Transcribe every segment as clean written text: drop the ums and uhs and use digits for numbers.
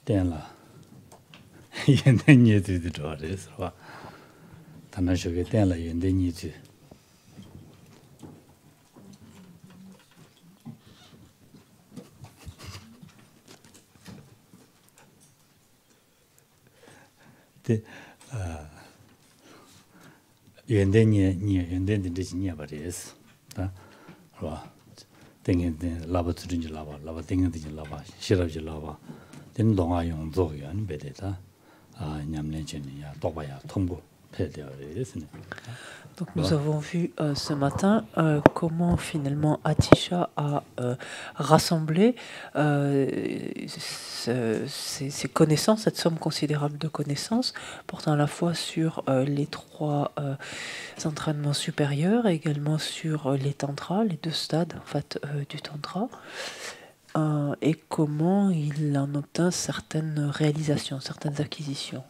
tenla yende ni de de so tana shoge tenla yende ni de de yende ni yende de ni ba de ta so tengen de laba tsurin laba tengen de laba shirab ji laba den donga yong zo yan be de ta nyamlen chen ya toba ya tongbo pe de resne. Donc nous avons vu ce matin comment finalement Atisha a rassemblé ces connaissances, cette somme considérable de connaissances, portant à la fois sur les trois entraînements supérieurs et également sur les tantras, les deux stades en fait du tantra, et comment il en obtint certaines réalisations, certaines acquisitions.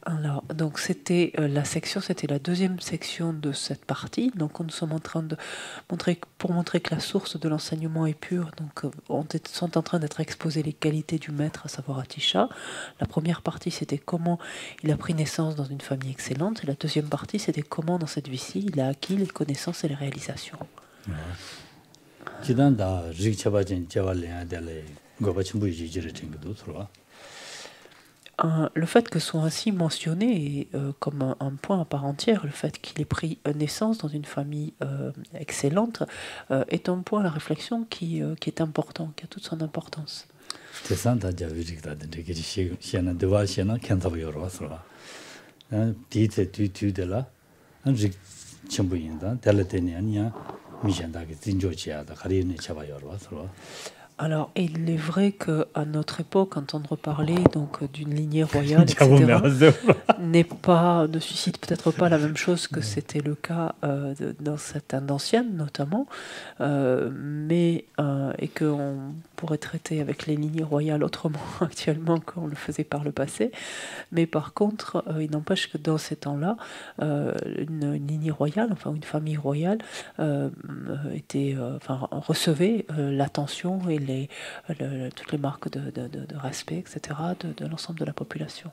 Alors, donc c'était la section, c'était la deuxième section de cette partie. Donc, nous sommes en train de montrer, pour montrer que la source de l'enseignement est pure. Donc, sont en train d'être exposées les qualités du maître, à savoir Atisha. La première partie, c'était comment il a pris naissance dans une famille excellente. Et la deuxième partie, c'était comment dans cette vie-ci, il a acquis les connaissances et les réalisations. Le fait que soit ainsi mentionné comme un point à part entière, le fait qu'il ait pris naissance dans une famille excellente, est un point à la réflexion qui est important, qui a toute son importance. Alors, il est vrai qu'à notre époque, entendre parler donc d'une lignée royale, etc., ne suscite peut-être pas la même chose que c'était le cas dans cette Inde ancienne, notamment, et qu'on pourrait traiter avec les lignées royales autrement actuellement qu'on le faisait par le passé. Mais par contre, il n'empêche que dans ces temps-là, une lignée royale, enfin une famille royale, recevait l'attention et toutes les marques de respect, etc., de l'ensemble de la population.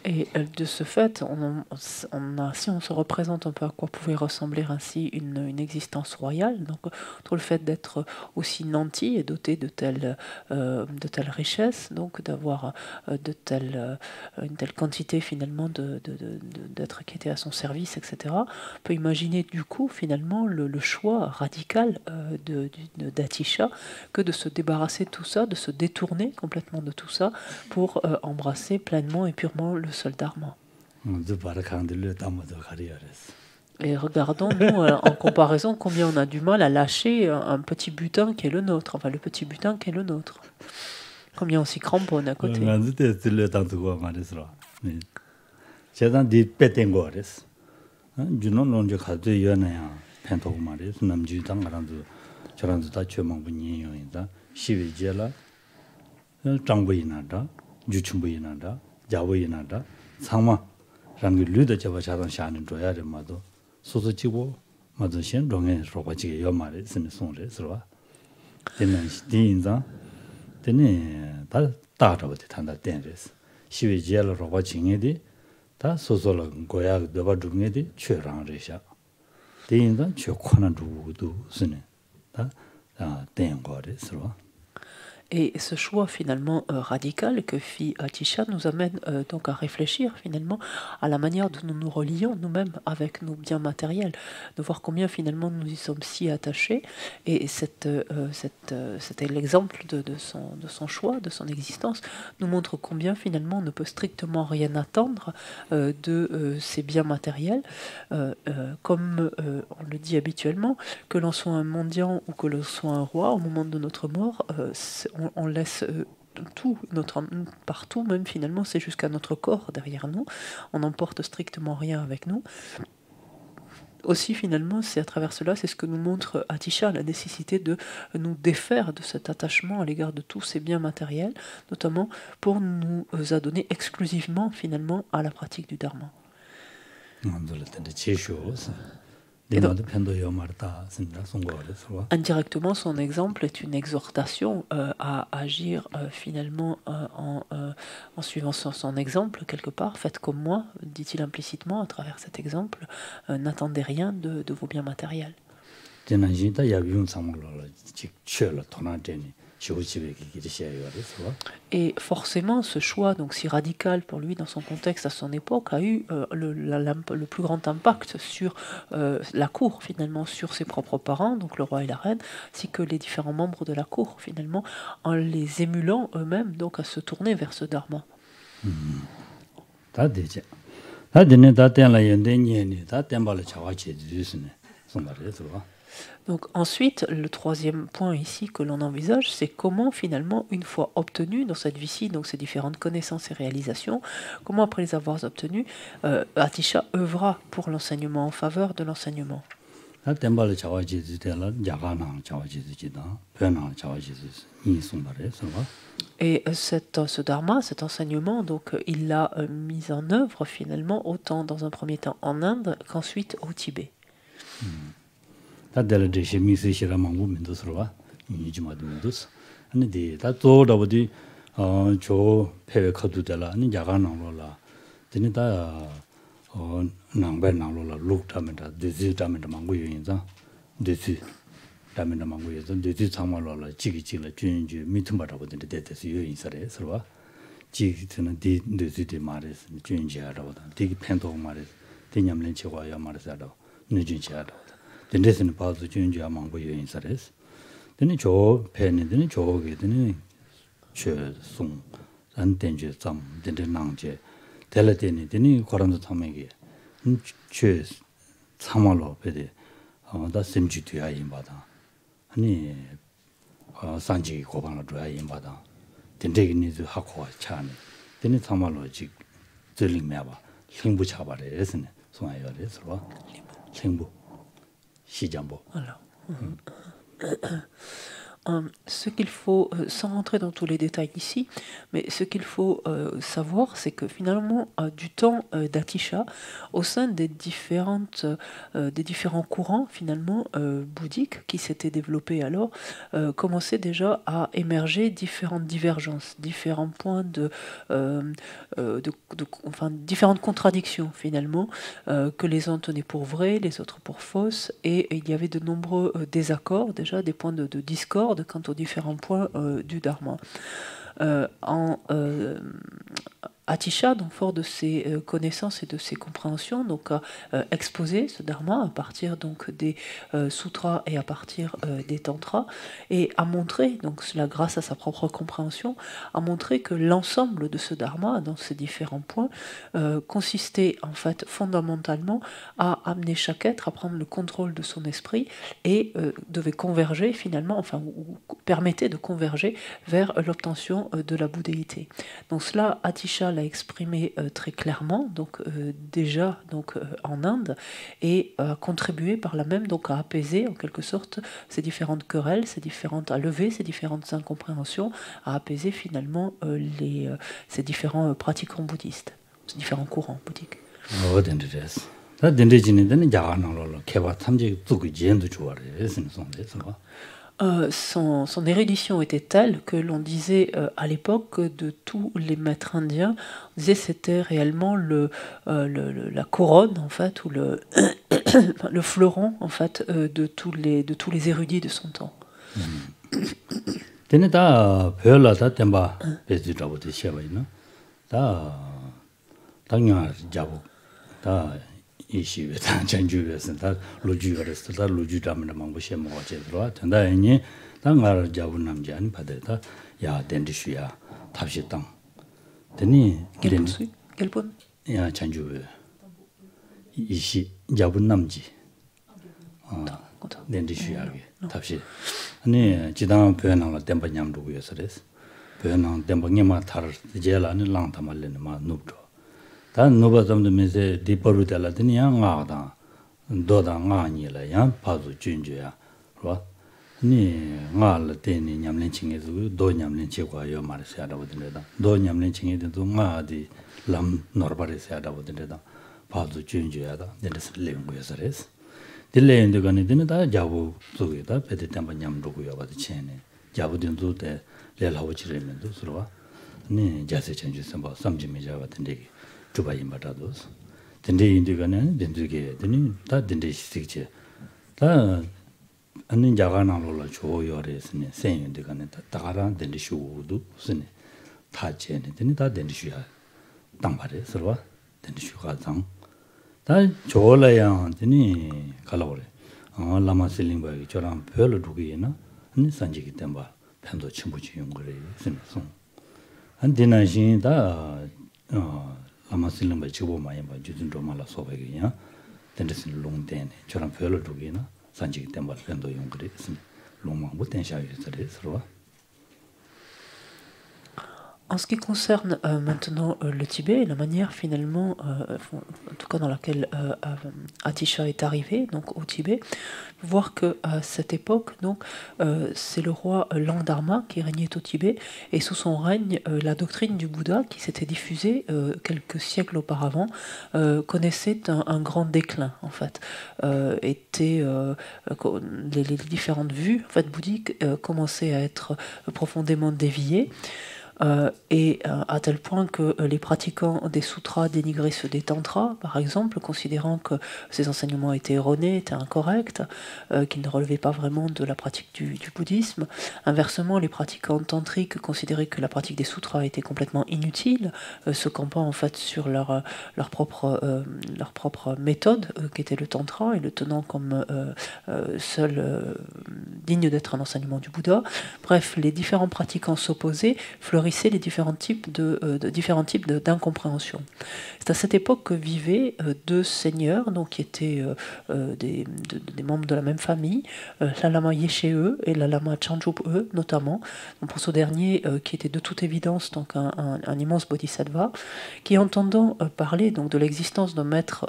Et de ce fait, si on se représente un peu à quoi pouvait ressembler ainsi une existence royale, donc le fait d'être aussi nanti et doté de telle richesse, donc d'avoir une telle quantité finalement d'êtres qui étaient à son service, etc., on peut imaginer du coup finalement le choix radical d'Atisha que de se débarrasser de tout ça, de se détourner complètement de tout ça pour embrasser pleinement et purement le seul dharma. Et regardons-nous en comparaison combien on a du mal à lâcher un petit butin qui est le nôtre, enfin le petit butin qui est le nôtre. Combien on s'y cramponne à côté. Et ce choix finalement radical que fit Atisha nous amène donc à réfléchir finalement à la manière dont nous nous relions nous-mêmes avec nos biens matériels, de voir combien finalement nous y sommes si attachés. Et c'était l'exemple de son choix, de son existence, nous montre combien finalement on ne peut strictement rien attendre de ces biens matériels, comme on le dit habituellement, que l'on soit un mendiant ou que l'on soit un roi, au moment de notre mort, on laisse tout, partout, même finalement, c'est jusqu'à notre corps derrière nous. On n'emporte strictement rien avec nous. aussi finalement, c'est à travers cela, c'est ce que nous montre Atisha, la nécessité de nous défaire de cet attachement à l'égard de tous ces biens matériels, notamment pour nous adonner exclusivement finalement à la pratique du dharma. Et donc, indirectement, son exemple est une exhortation à agir finalement en suivant son exemple, quelque part. Faites comme moi, dit-il implicitement à travers cet exemple, n'attendez rien de vos biens matériels. Et forcément, ce choix, donc si radical pour lui dans son contexte à son époque, a eu le plus grand impact sur la cour, finalement, sur ses propres parents, donc le roi et la reine, ainsi que les différents membres de la cour, finalement, en les émulant eux-mêmes donc à se tourner vers ce dharma. Donc ensuite, le troisième point ici que l'on envisage, c'est comment finalement, une fois obtenu dans cette vie-ci, donc ces différentes connaissances et réalisations, comment après les avoir obtenues, Atisha œuvra pour l'enseignement, en faveur de l'enseignement. Et ce dharma, cet enseignement, donc il l'a mis en œuvre finalement autant dans un premier temps en Inde qu'ensuite au Tibet. Dendesini pazu junju amangbo yoyin sares. Deni jo peni, deni jo ge, deni che sung, dan denju zam, dende nangje. Dela deni korandu tamegi, che samalo pede, da semju tuya yinbada. Hani sanji gobangla tuya yinbada. Dendegi nizu hakwa chani. Deni samalo jik zirling meaba, lingbu chabare esene, sunga yore, sarwa. Lingbu. Alors, ce qu'il faut, sans rentrer dans tous les détails ici, mais ce qu'il faut savoir, c'est que finalement, du temps d'Atisha, au sein des différents courants finalement bouddhiques qui s'étaient développés alors, commençaient déjà à émerger différentes divergences, différents points enfin différentes contradictions finalement, que les uns tenaient pour vraies, les autres pour fausses, et il y avait de nombreux désaccords déjà, des points de discorde quant aux différents points du Dharma. Atisha, donc fort de ses connaissances et de ses compréhensions, donc a exposé ce dharma à partir donc des sutras et à partir des tantras, et a montré, donc cela grâce à sa propre compréhension, a montré que l'ensemble de ce dharma dans ces différents points consistait en fait fondamentalement à amener chaque être à prendre le contrôle de son esprit et devait converger finalement, enfin ou permettait de converger vers l'obtention de la bouddhéité. Donc cela, Atisha l'a exprimé très clairement, donc déjà donc en Inde, et a contribué par là même donc à apaiser en quelque sorte ces différentes querelles, à lever ces différentes incompréhensions, à apaiser finalement ces différents pratiquants bouddhistes, ces différents courants bouddhiques. Son érudition était telle que l'on disait à l'époque de tous les maîtres indiens, on disait c'était réellement la couronne en fait ou le fleuron en fait de tous les érudits de son temps. 이시베 단전주에서 다 로주가랬어 다 로주담을 망고 셴모가 제대로 된다니 당가를 잡은 남자 아니 받았다 야 덴디슈야 탑시 땅 되니 겔본 야 전주에 이시 잡은 남지 덴디슈야게 탑시 아니 지당 표현하는 덴바냠도 위해서랬어 표현한 덴바님마 타르 제라는 랑타말레는 마 눕도 단 노바점도 메세 디퍼루달라더니 양아다 도다 nga니라 양 파주 준주야 봐 니 nga를 때니 냠len 칭에도 도 냠len 제과요 말세야다 보든다 도 냠len 칭에도 nga디 람 노르바레세야다 보든다 파주 준주야다 데스 레응고여서레스 딜레인데 간이드는 다 자부 속에다 베데 담바 냠로고요 바드 체네 자부된도 때 레라오치레면도 서로와 니 자세 전주 선바 삼지메자 같은 데기 주바임 받아도 근데 인디가는 된두게 되니 다 된데 시식제 다 아닌 자가나로라 조여레스네 생인데가는 다 다가란 된데 쇼도 스네 다 제네 되니 다 된데 쇼야 땅바레 서로와 된데 쇼가 당 다 조라야 되니 갈라오래 라마실링바기 저랑 별로 두기나 아니 산지기 때문에 편도 침부지 용거래 스네 송 안디나신 다 라마실링바 지고 많이 봐 주진 좀 말아 소백이야 된데스 롱데네 저랑 별로 두기나 산지기 때문에 편도 용거래 스네 롱망 못 된샤유스래 서로와 En ce qui concerne maintenant le Tibet, la manière finalement, en tout cas dans laquelle Atisha est arrivé, donc au Tibet, voir que à cette époque, donc c'est le roi Langdharma qui régnait au Tibet, et sous son règne, la doctrine du Bouddha, qui s'était diffusée quelques siècles auparavant, connaissait un grand déclin en fait. Les différentes vues en fait bouddhiques commençaient à être profondément déviées. Et à tel point que les pratiquants des sutras dénigraient ceux des tantras, par exemple, considérant que ces enseignements étaient erronés, étaient incorrects, qu'ils ne relevaient pas vraiment de la pratique du bouddhisme. Inversement, les pratiquants tantriques considéraient que la pratique des sutras était complètement inutile, se campant en fait sur leur propre méthode, qui était le tantra, et le tenant comme seul digne d'être un enseignement du Bouddha. Bref, les différents pratiquants s'opposaient, fleurissaient les différents types d'incompréhension. C'est à cette époque que vivaient deux seigneurs, donc qui étaient des membres de la même famille, la lama Yeshe-e et la lama Chanchup-e notamment. Donc pour ce dernier, qui était de toute évidence donc un immense bodhisattva, qui entendant parler donc de l'existence d'un maître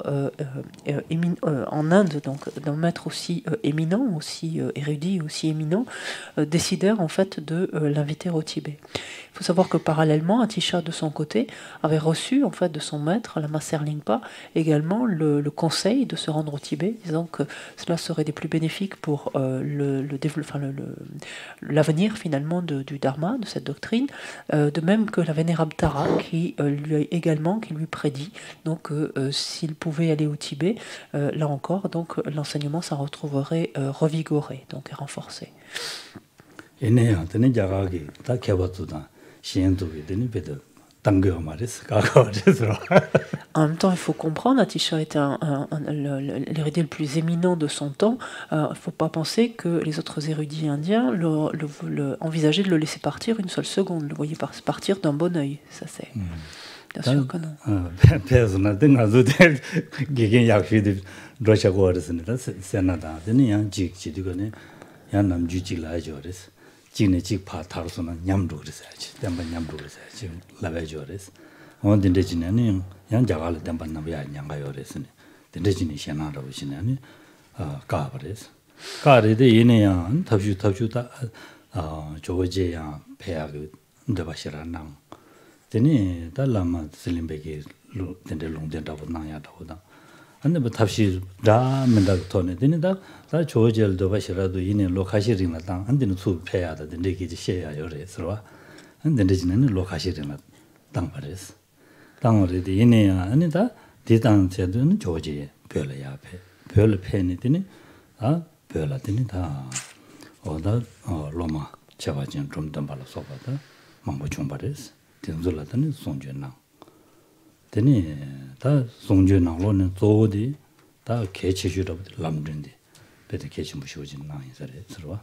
en Inde, donc d'un maître aussi éminent, aussi érudit, aussi éminent, décidèrent en fait de l'inviter au Tibet. Il faut savoir que parallèlement, Atisha de son côté avait reçu en fait de son maître, Lama Serlingpa, également le conseil de se rendre au Tibet, disant que cela serait des plus bénéfiques pour l'avenir finalement du Dharma, de cette doctrine, de même que la vénérable Tara qui lui prédit donc s'il pouvait aller au Tibet, là encore donc l'enseignement s'en retrouverait revigoré, donc renforcé. En même temps, il faut comprendre, Atisha était l'érudit le plus éminent de son temps. Il ne faut pas penser que les autres érudits indiens envisageaient de le laisser partir une seule seconde, le voyaient partir d'un bon œil. Ça, c'est bien sûr que non. 지네 직파 다루서는 냠도 그랬어야지. 담바 냠도 그랬어야지. 라베조레스. 온딘데지네는 양자갈 담바 나비야 냥가요 그랬으니. 딘데지니 시나라고 시나니 까버레스. 까르데 이네야 탑주다 조제야 배야그 ndabashirana. 데니 달라마 슬림베게 딘데 롱덴다고 나야다고다. 근데 뭐 탑시 라면다 토네 되는다 다 조절도 바시라도 이네 로카시리나 땅 안되는 수 패야다 되게 시야 요래서 안되지는 로카시리나 땅 말했어 땅으로 이네야 아니다 대당 제도는 조지 별이야 앞에 별 패니 되니 별라 되니 다 어다 로마 제가진 좀더 발라서 봐다 망고 좀 말했어 된줄라더니 송전나 되니 다 송전나로는 조디 다 개체주로 람든데 배도 개체 무시오진 나이서래 들어와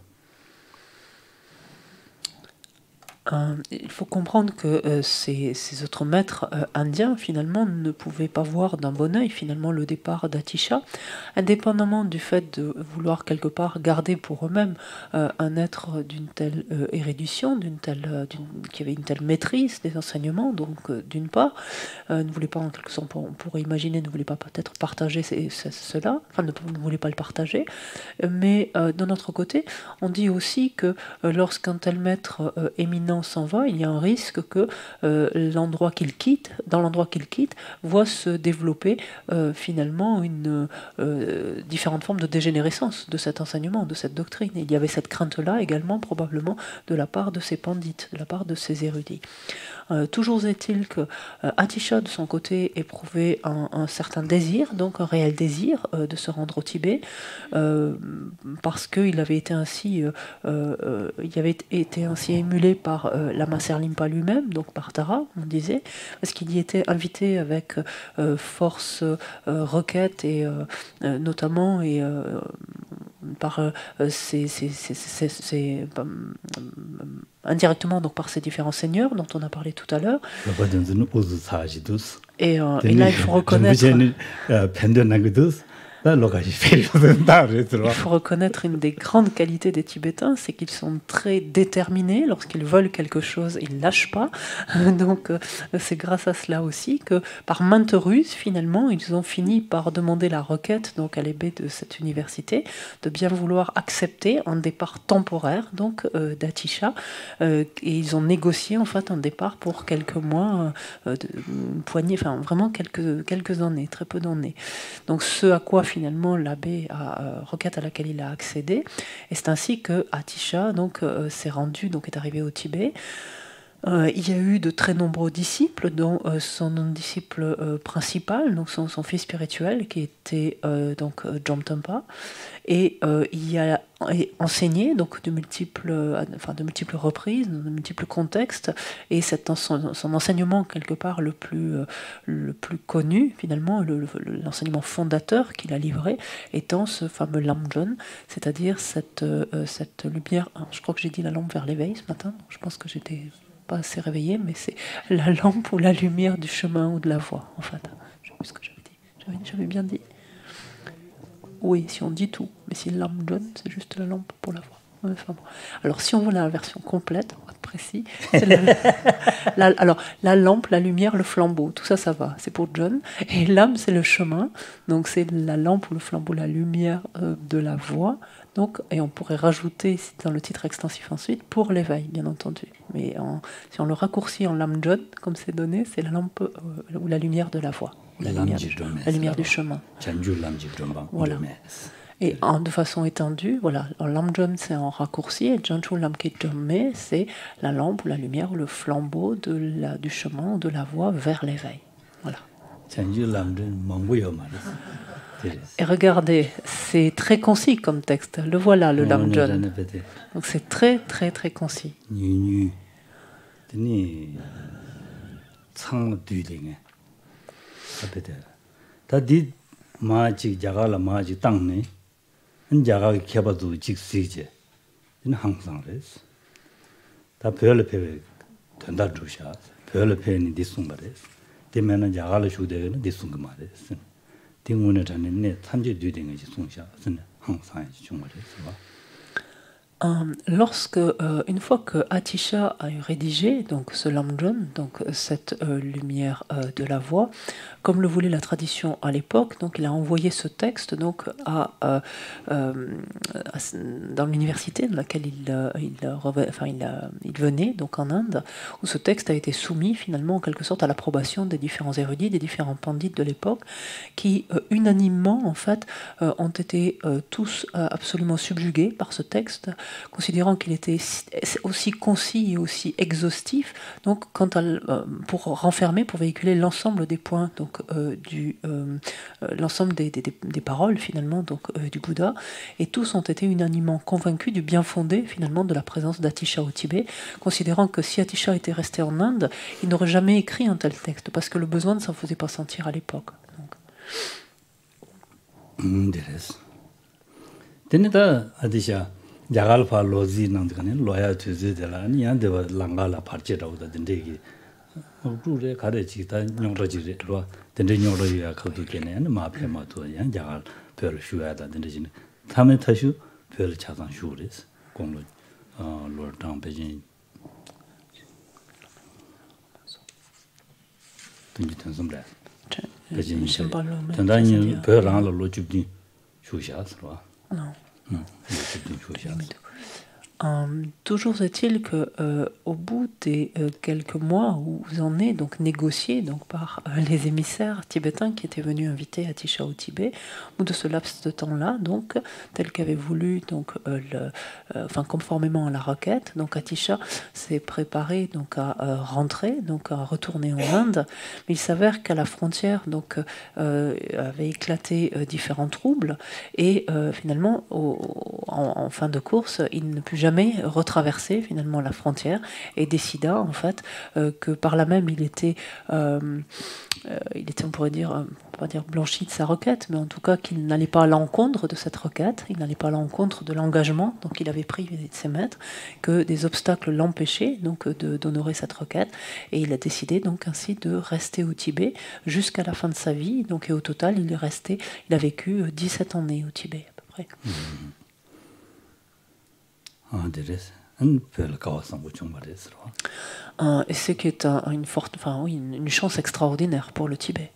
Il faut comprendre que ces autres maîtres indiens, finalement, ne pouvaient pas voir d'un bon œil, finalement, le départ d'Atisha, indépendamment du fait de vouloir quelque part garder pour eux-mêmes un être d'une telle érudition, qui avait une telle maîtrise des enseignements, donc d'une part, ne voulait pas, en quelque sorte, on pourrait imaginer, ne voulait pas peut-être partager cela, enfin, ne voulait pas le partager, mais d'un autre côté, on dit aussi que lorsqu'un tel maître éminent s'en va, il y a un risque que l'endroit qu'il quitte, voit se développer finalement différentes formes de dégénérescence de cet enseignement, de cette doctrine. Et il y avait cette crainte-là également probablement de la part de ces pandits, de la part de ces érudits. Toujours est-il que Atisha, de son côté, éprouvait un certain désir, donc un réel désir de se rendre au Tibet, parce qu'il avait été ainsi, émulé par Lama Serlimpa lui-même, donc par Tara, on disait, parce qu'il y était invité avec force requête et notamment par indirectement donc par ces différents seigneurs dont on a parlé tout à l'heure. Et là, il faut reconnaître... Il faut reconnaître une des grandes qualités des Tibétains, c'est qu'ils sont très déterminés. Lorsqu'ils veulent quelque chose, ils ne lâchent pas. Donc c'est grâce à cela aussi que par maintes ruses, finalement, ils ont fini par demander la requête donc, à l'abbé de cette université de bien vouloir accepter un départ temporaire donc d'Atisha. Et ils ont négocié en fait un départ pour quelques mois, une poignée, enfin vraiment quelques années, très peu d'années. Donc ce à quoi finalement l'abbé requête à laquelle il a accédé, et c'est ainsi que Atisha donc s'est rendu, donc est arrivé au Tibet. Il y a eu de très nombreux disciples, dont son disciple principal, donc son fils spirituel, qui était donc Jomtönpa, et il a enseigné donc de multiples reprises, dans de multiples contextes, et son enseignement quelque part le plus connu finalement, l'enseignement fondateur qu'il a livré, étant ce fameux Lamjon, c'est-à-dire cette lumière. Je crois que j'ai dit la lampe vers l'éveil ce matin. Je pense que j'étais pas assez réveillée, mais c'est la lampe ou la lumière du chemin ou de la voie, en fait. Je sais plus ce que j'avais dit. J'avais bien dit. Oui, si on dit tout. Mais si lampe jaune, c'est juste la lampe pour la voie. Enfin, bon. Alors, si on veut la version complète, on va être précis, c'est alors, la lampe, la lumière, le flambeau, tout ça, ça va. C'est pour John. Et l'âme, c'est le chemin. Donc, c'est la lampe ou le flambeau, la lumière de la voie. Donc, et on pourrait rajouter dans le titre extensif ensuite pour l'éveil, bien entendu. Mais si on le raccourcit en lam jod, comme c'est donné, c'est la lampe ou la lumière de la voie, la lumière du chemin. Voilà. Et de façon étendue, voilà, lam jod c'est en raccourci et janchu lam ki jomme c'est la lampe ou la lumière ou le flambeau du chemin ou de la voie vers l'éveil. Voilà. Et regardez, c'est très concis comme texte. Le voilà, le Lamjon. Donc c'est très, très, très concis. Lorsque, une fois que Atisha a rédigé donc ce Lamjon, donc cette lumière de la voix, comme le voulait la tradition à l'époque, donc il a envoyé ce texte donc dans l'université dans laquelle il venait, donc en Inde, où ce texte a été soumis finalement en quelque sorte à l'approbation des différents érudits, des différents pandits de l'époque, qui unanimement en fait ont été tous absolument subjugués par ce texte, considérant qu'il était aussi concis et aussi exhaustif, donc pour renfermer, pour véhiculer l'ensemble des points donc l'ensemble des paroles finalement donc du Bouddha, et tous ont été unanimement convaincus du bien fondé finalement de la présence d'Atisha au Tibet, considérant que si Atisha était resté en Inde, il n'aurait jamais écrit un tel texte parce que le besoin ne s'en faisait pas sentir à l'époque. Atisha 야갈파 로지 남드가네 로야 투즈데라니 안데와 랑가라 파르체라우다 덴데기 루레 가레지다 뇽로지레로 덴데 뇽로야 거두게네 마페마도 양 야갈 별 슈야다 덴데지네 타메 타슈 별 차상 슈레스 공로 로르당 베진 든지 던섬래 베진 단단히 별랑로 로줍디 슈샤스로 Toujours est-il que au bout des quelques mois où vous en êtes donc négocié donc par les émissaires tibétains qui étaient venus inviter Atisha au Tibet, ou de ce laps de temps-là, donc tel qu'avait voulu donc conformément à la requête, donc Atisha s'est préparé donc à rentrer, donc à retourner en Inde, mais il s'avère qu'à la frontière donc avait éclaté différents troubles et finalement en fin de course il ne put jamais retraverser finalement la frontière et décida en fait que par là même il était on pourrait dire pas dire blanchi de sa requête, mais en tout cas qu'il n'allait pas à l'encontre de cette requête, il n'allait pas à l'encontre de l'engagement donc il avait pris de ses maîtres, que des obstacles l'empêchaient donc d'honorer cette requête, et il a décidé donc ainsi de rester au Tibet jusqu'à la fin de sa vie, donc et au total il a vécu 17 années au Tibet à peu près. Et c'est qui est une chance extraordinaire pour le Tibet.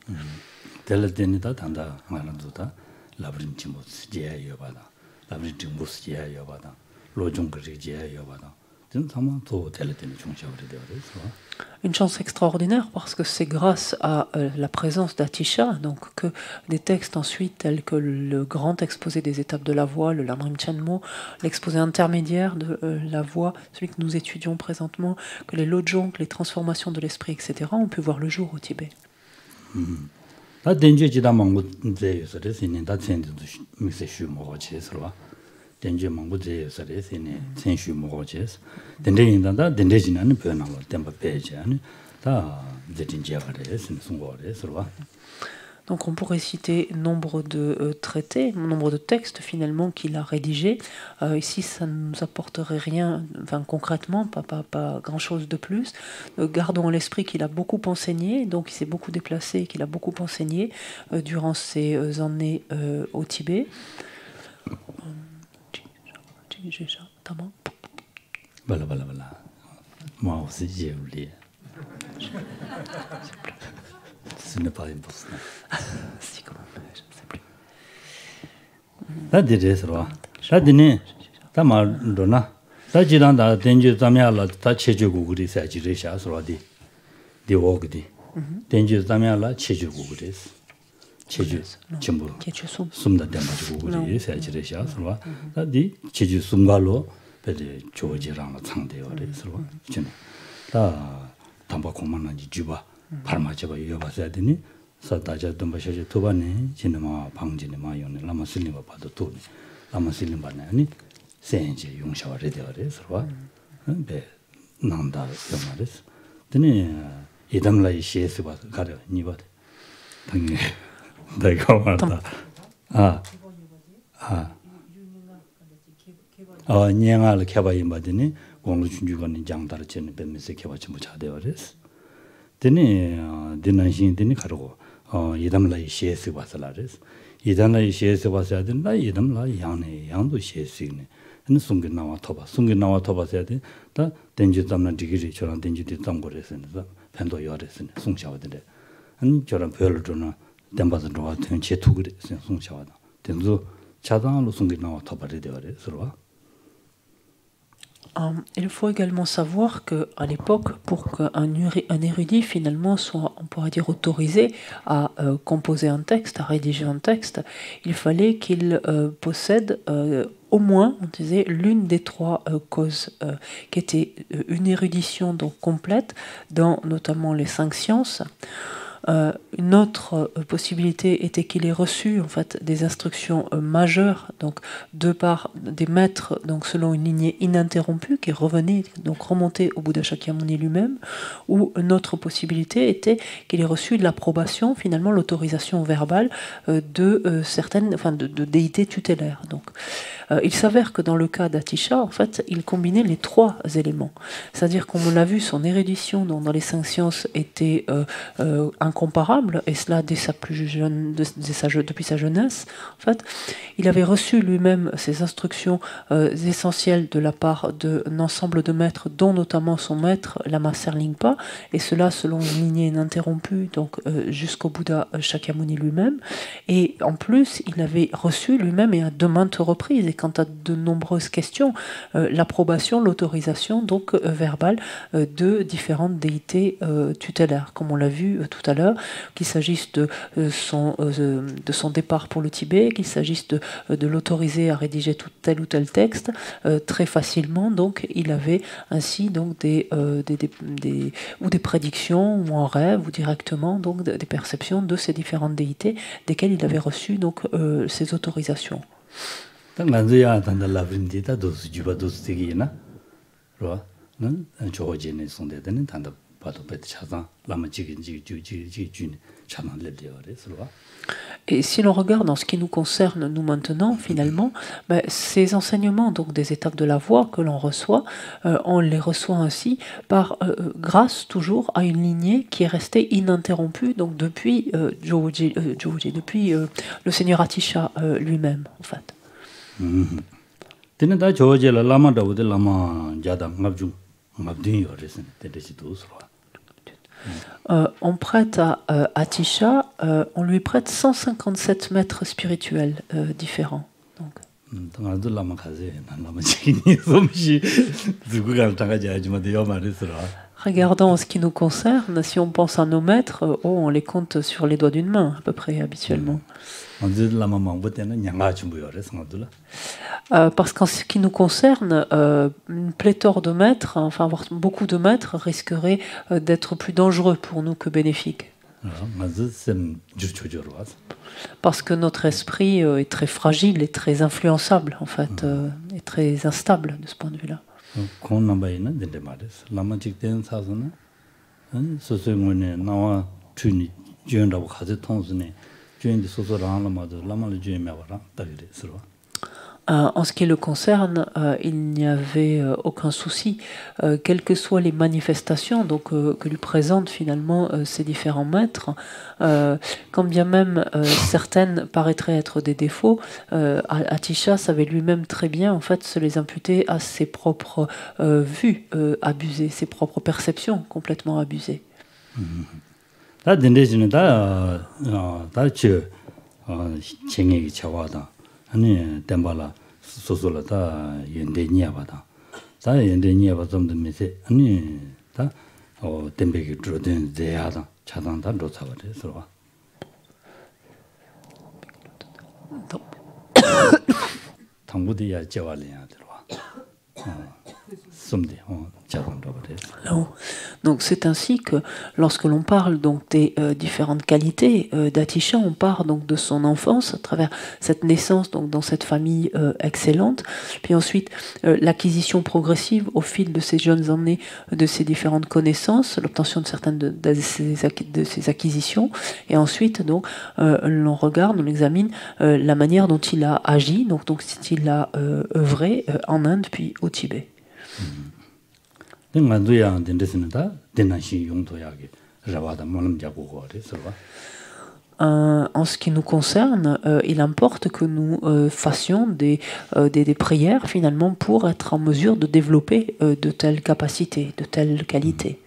Une chance extraordinaire parce que c'est grâce à la présence d'Atisha donc que des textes ensuite tels que le grand exposé des étapes de la voie, le Lamrim Chenmo, l'exposé intermédiaire de la voie, celui que nous étudions présentement, que les Lojong, les transformations de l'esprit, etc., ont pu voir le jour au Tibet. denje mangu je sare sene senshu mo jes dende inda da dende jinan pe na lo temba pe jan da zetinje bare sen sungo re sorwa. Donc on pourrait citer nombre de traités, nombre de textes finalement qu'il a rédigés. Ici, ça ne nous apporterait rien, concrètement, pas grand-chose de plus. Gardons à l'esprit qu'il a beaucoup enseigné, donc il s'est beaucoup déplacé, qu'il a beaucoup enseigné durant ses années au Tibet. Voilà. Moi aussi, j'ai oublié. Ce n'est pas impossible. Si, comment je ne sais plus. Ça dirait ça. Ça dirait. Ça m'a donné. Ça dit dans la danger zamia la ta cheju guguri sa jire sha so di. Di wogdi. Danger zamia la cheju guguri. cheju chimbu sumda demba guguri sa jire sha so da di cheju sumgalo pede choji rang changde ore so chen. Da tamba komana ji juba par마제바 이어봐야 되니 사다자 dom바셔지 도바네 진마 방진에 마요네 라마슬리바 봐도 또 라마슬림 바나니 센제 용샤와레 되어서 네 난다 요마레스 드네 이담라이 시에스 봐 가려 니바 당연히 내가 말다 냥알 켜봐야 받으니 공로 준주관이 장다를 째는 뱀에서 켜봐지 못 자대어레스 드네 디난신 드네 가르고 이담라이 시에스 봐서라레스 이담라이 시에스 봐서야 된다 이담라 양네 양도 시에스네 는 숨게 나와 토바서야 돼다 덴지 담나 디기리 저런 덴지 담고래서는 팬도 요래서는 송샤와데 한 저런 별로 저는 덴바서 로와 된 제투그래 송샤와다 덴도 차단으로 숨게 나와 토바리 되어래 서로. Il faut également savoir qu'à l'époque, pour qu'un érudit finalement soit, on pourrait dire, autorisé à composer un texte, à rédiger un texte, il fallait qu'il possède au moins, on disait, l'une des trois causes, qui était une érudition donc complète dans notamment les 5 sciences. Une autre possibilité était qu'il ait reçu en fait des instructions majeures, donc de par des maîtres, donc selon une lignée ininterrompue qui remontait au Bouddha Shakyamuni lui-même. Ou une autre possibilité était qu'il ait reçu de l'approbation, finalement l'autorisation verbale de certaines, de déités tutélaires. Donc il s'avère que dans le cas d'Atisha, en fait, il combinait les trois éléments. C'est-à-dire, comme on l'a vu, son érudition dans les 5 sciences était incomparable, et cela dès sa plus jeune, depuis sa jeunesse. En fait, il avait reçu lui-même ses instructions essentielles de la part d'un ensemble de maîtres, dont notamment son maître, Lama Serlingpa, et cela selon une lignée ininterrompue, donc jusqu'au Bouddha Shakyamuni lui-même. Et en plus, il avait reçu lui-même, et à de maintes reprises, et quant à de nombreuses questions, l'approbation, l'autorisation donc verbale de différentes déités tutélaires, comme on l'a vu tout à l'heure, qu'il s'agisse de son départ pour le Tibet, qu'il s'agisse de l'autoriser à rédiger tel ou tel texte, très facilement. Donc, il avait ainsi donc des prédictions, ou en rêve, ou directement donc des perceptions de ces différentes déités, desquelles il avait reçu donc ces autorisations. Et si l'on regarde en ce qui nous concerne, nous maintenant, finalement, ces enseignements donc des étapes de la voie que l'on reçoit, on les reçoit ainsi grâce toujours à une lignée qui est restée ininterrompue donc depuis depuis le seigneur Atisha lui-même, en fait. On prête à Atisha, on lui prête 157 maîtres spirituels différents. Regardons en ce qui nous concerne, si on pense à nos maîtres, on les compte sur les doigts d'une main, à peu près, habituellement. Parce qu'en ce qui nous concerne, une pléthore de maîtres, enfin avoir beaucoup de maîtres, risquerait d'être plus dangereux pour nous que bénéfique. Parce que notre esprit est très fragile et très influençable, en fait, et très instable de ce point de vue-là. En ce qui le concerne, il n'y avait aucun souci, quelles que soient les manifestations donc, que lui présentent finalement ces différents maîtres, quand bien même certaines paraîtraient être des défauts, Atisha savait lui-même très bien en fait se les imputer à ses propres vues abusées, ses propres perceptions complètement abusées. 아니 템발라 소소라다 연대니아바다 다 연대니아바 좀 되면서 아니 다 템베기 들어든 대하다 차단다 놓자버려 서로 당부디야 제발이야 들어와 somde Donc c'est ainsi que lorsque l'on parle donc des différentes qualités d'Atisha, on part donc de son enfance à travers cette naissance donc dans cette famille excellente, puis ensuite l'acquisition progressive au fil de ces jeunes années de ces différentes connaissances, l'obtention de certaines de ces acquisitions, et ensuite donc l'on regarde, on examine la manière dont il a agi, donc il a œuvré en Inde puis au Tibet. En ce qui nous concerne, il importe que nous fassions des prières finalement pour être en mesure de développer de telles capacités, de telles qualités.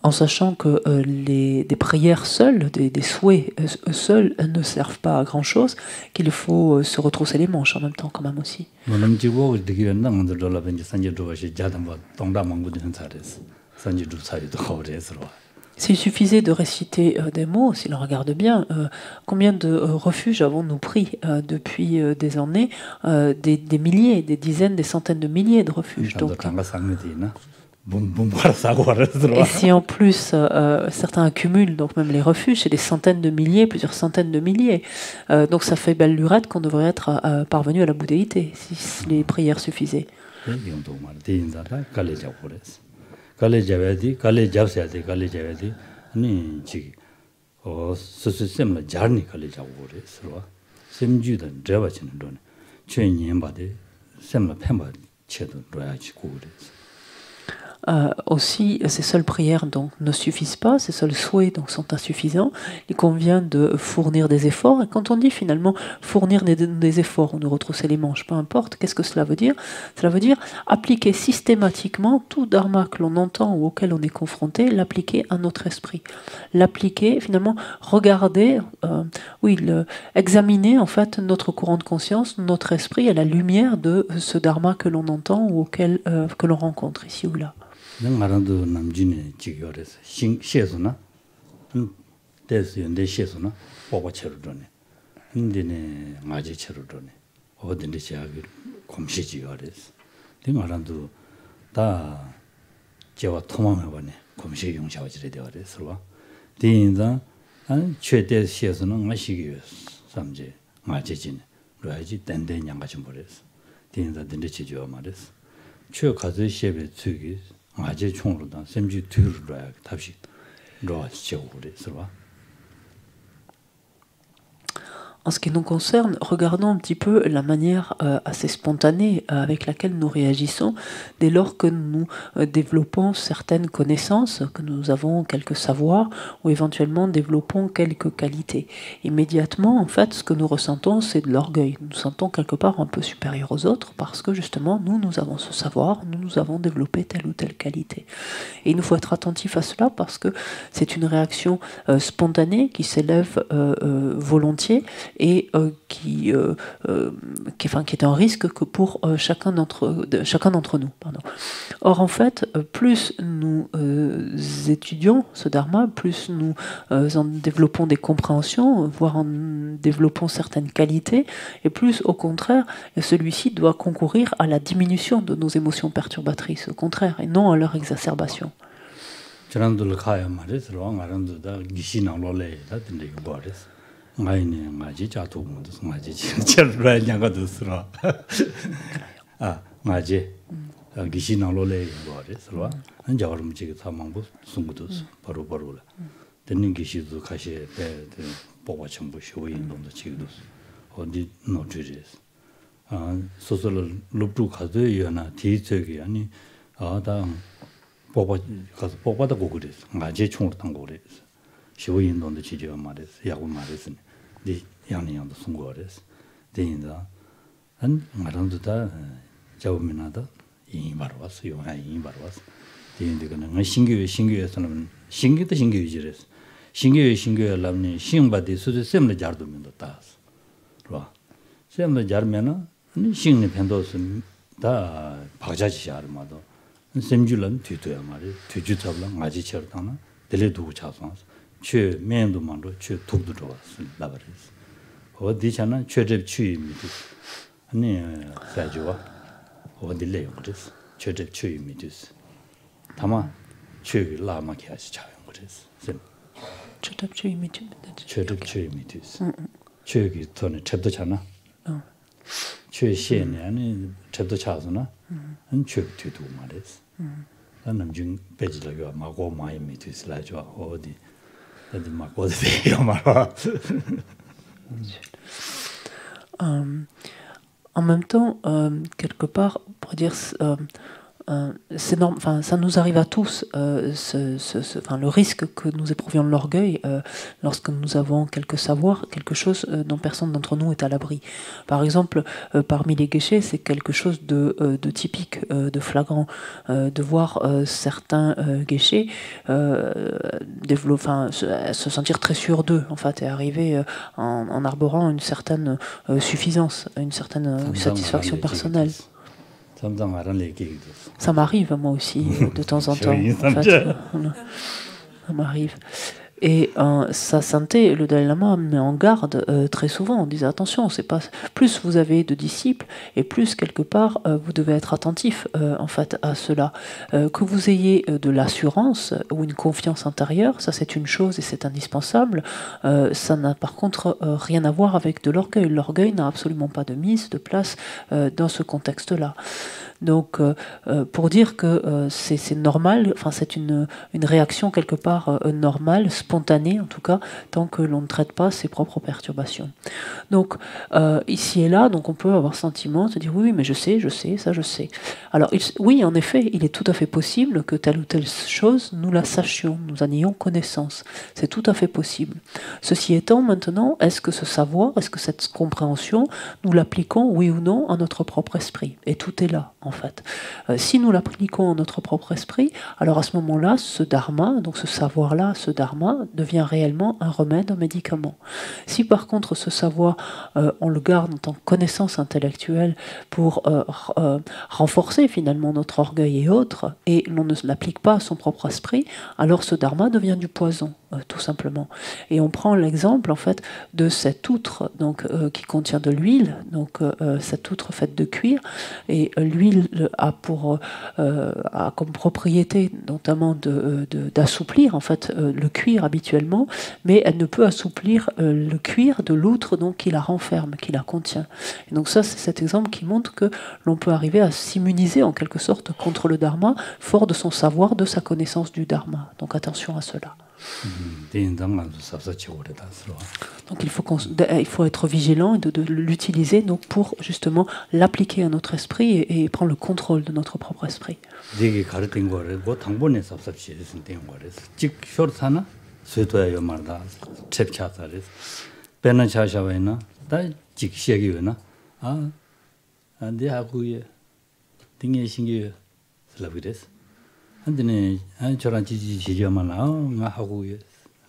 En sachant que des prières seules, des souhaits seuls ne servent pas à grand-chose, qu'il faut se retrousser les manches en même temps quand même aussi. S'il suffisait de réciter des mots, si l'on regarde bien, combien de refuges avons-nous pris depuis des années, des milliers, des dizaines, des centaines de milliers de refuges. Donc, et si en plus certains accumulent donc même les refuges, c'est des centaines de milliers, plusieurs centaines de milliers. Donc ça fait belle lurette qu'on devrait être parvenu à la bouddhéité si les prières suffisaient. 스스템을 잘니 걸리자고 그래서 샘주던 저바치는 돈 최년바데 샘을 팸바 체도 로야지 고그래서 Aussi, ces seules prières donc, ne suffisent pas, ces seuls souhaits donc, sont insuffisants. Il convient de fournir des efforts. Et quand on dit finalement fournir des efforts ou nous retrousser les manches, peu importe, qu'est-ce que cela veut dire? Cela veut dire appliquer systématiquement tout dharma que l'on entend ou auquel on est confronté, l'appliquer à notre esprit. L'appliquer, finalement, regarder, examiner en fait notre courant de conscience, notre esprit à la lumière de ce dharma que l'on entend ou auquel que l'on rencontre ici ou là. 나라도 남진의 지교래서 시에서나 대수 연대 시에서나 뽑아쳐로네 근데네 맞이쳐로네 어딘데 제하기 검시지교래서 내가라도 다 제가 통화해 보네 검시 용샤지래 되어래서 대인자 한 최대 시에서는 마시기 삼제 맞이진 로야지 댄댄 양가 좀 버렸어 대인자 댄데 지교 말했어 최 가지 시에 주기 아제 총으로다 샘지 뒤로야 답시 로아지고 그래서 En ce qui nous concerne, regardons un petit peu la manière assez spontanée avec laquelle nous réagissons dès lors que nous développons certaines connaissances, que nous avons quelques savoirs ou éventuellement développons quelques qualités. Immédiatement, en fait, ce que nous ressentons, c'est de l'orgueil. Nous nous sentons quelque part un peu supérieurs aux autres parce que justement, nous avons ce savoir, nous avons développé telle ou telle qualité. Et il nous faut être attentif à cela parce que c'est une réaction spontanée qui s'élève volontiers et qui est un risque que pour chacun d'entre nous. Pardon. Or, en fait, plus nous étudions ce dharma, plus nous en développons des compréhensions, voire en développons certaines qualités, et plus, au contraire, celui-ci doit concourir à la diminution de nos émotions perturbatrices, au contraire, et non à leur exacerbation. ngaine ngaji 자도 모두 ngaji 절라 양가도 쓰라 아 ngaji 기시나로래 거래서 한 저름 지금 사망부 숨고도 바로바로라 되는 기시도 가시 때 보고 전부 쇼인동도 지금도 어디 노트리스 아 소설 룹도 가도 연아 뒤쪽이 아니 아다 보고 가서 보고다 고 그랬어 ngaji 총으로 탄 거 그랬어 쇼인동도 지지가 말했어 야구 말했어 네 양양도 송거래서 대인다 한 말한도 다 잡으면하다 이 말로 왔어요. 이 말로 왔어. 대인데 그는 신교에서는 신교도 신교이지래서 신교에 라면 신바디 수도 셈을 잘도면도 따서 그봐 셈을 잘면은 신의 편도선 다 박자지 알마도 셈줄은 뒤도야 말이 뒤주잡랑 맞이처럼 하나 들려두고 차서 최 면도만로 최 독도 들어왔어 나버렸어. 어디잖아 최접 추임이 아니 사주와 어디래요 그랬어. 최접 추임이 됐어. 다만 최기 라마케 하시 자연 그랬어. 최접 추임이 됐어. 최기 돈에 첩도 잖아. 최시에는 아니 첩도 차서나 한 최기도 말했어. 나는 좀 배지라고 마고 많이 미트스라죠. 어디 En même temps, quelque part, pour dire, c'est normal. Enfin, ça nous arrive à tous. Le risque que nous éprouvions de l'orgueil lorsque nous avons quelque savoir, quelque chose dont personne d'entre nous est à l'abri. Par exemple, parmi les geishés, c'est quelque chose de typique, de flagrant, de voir certains geishés se sentir très sûrs d'eux, en fait, et arriver en arborant une certaine suffisance, une certaine satisfaction personnelle. Ça m'arrive moi aussi de temps en temps. En fait, ça m'arrive. Et sa sainteté, le Dalai Lama met en garde très souvent. On disait attention, c'est pas plus vous avez de disciples et plus quelque part vous devez être attentif en fait à cela. Que vous ayez de l'assurance ou une confiance intérieure, ça c'est une chose et c'est indispensable. Ça n'a par contre rien à voir avec de l'orgueil. L'orgueil n'a absolument pas de mise, de place dans ce contexte-là. Donc, pour dire que c'est normal, enfin c'est une réaction quelque part normale, spontanée en tout cas, tant que l'on ne traite pas ses propres perturbations. Donc, ici et là, donc on peut avoir sentiment, se dire oui, mais je sais, ça je sais. Alors, oui, en effet, il est tout à fait possible que telle ou telle chose, nous la sachions, nous en ayons connaissance. C'est tout à fait possible. Ceci étant, maintenant, est-ce que ce savoir, est-ce que cette compréhension, nous l'appliquons, oui ou non, à notre propre esprit? Et tout est là, en fait. Si nous l'appliquons à notre propre esprit, alors à ce moment-là, ce dharma, donc ce savoir-là, ce dharma, devient réellement un remède, un médicament. Si par contre ce savoir, on le garde en tant que connaissance intellectuelle pour renforcer finalement notre orgueil et autres, et l'on ne l'applique pas à son propre esprit, alors ce dharma devient du poison, tout simplement. Et on prend l'exemple en fait de cette outre donc, qui contient de l'huile, donc cette outre faite de cuir, et l'huile a comme propriété notamment d'assouplir en fait le cuir habituellement, mais elle ne peut assouplir le cuir de l'outre donc qui la renferme, qui la contient. Et donc ça, c'est cet exemple qui montre que l'on peut arriver à s'immuniser en quelque sorte contre le dharma, fort de son savoir, de sa connaissance du dharma. Donc attention à cela. Donc il faut être vigilant et de l'utiliser donc pour justement l'appliquer à notre esprit et prendre le contrôle de notre propre esprit. 안데네 저런 지지지지야만아 nga 하고요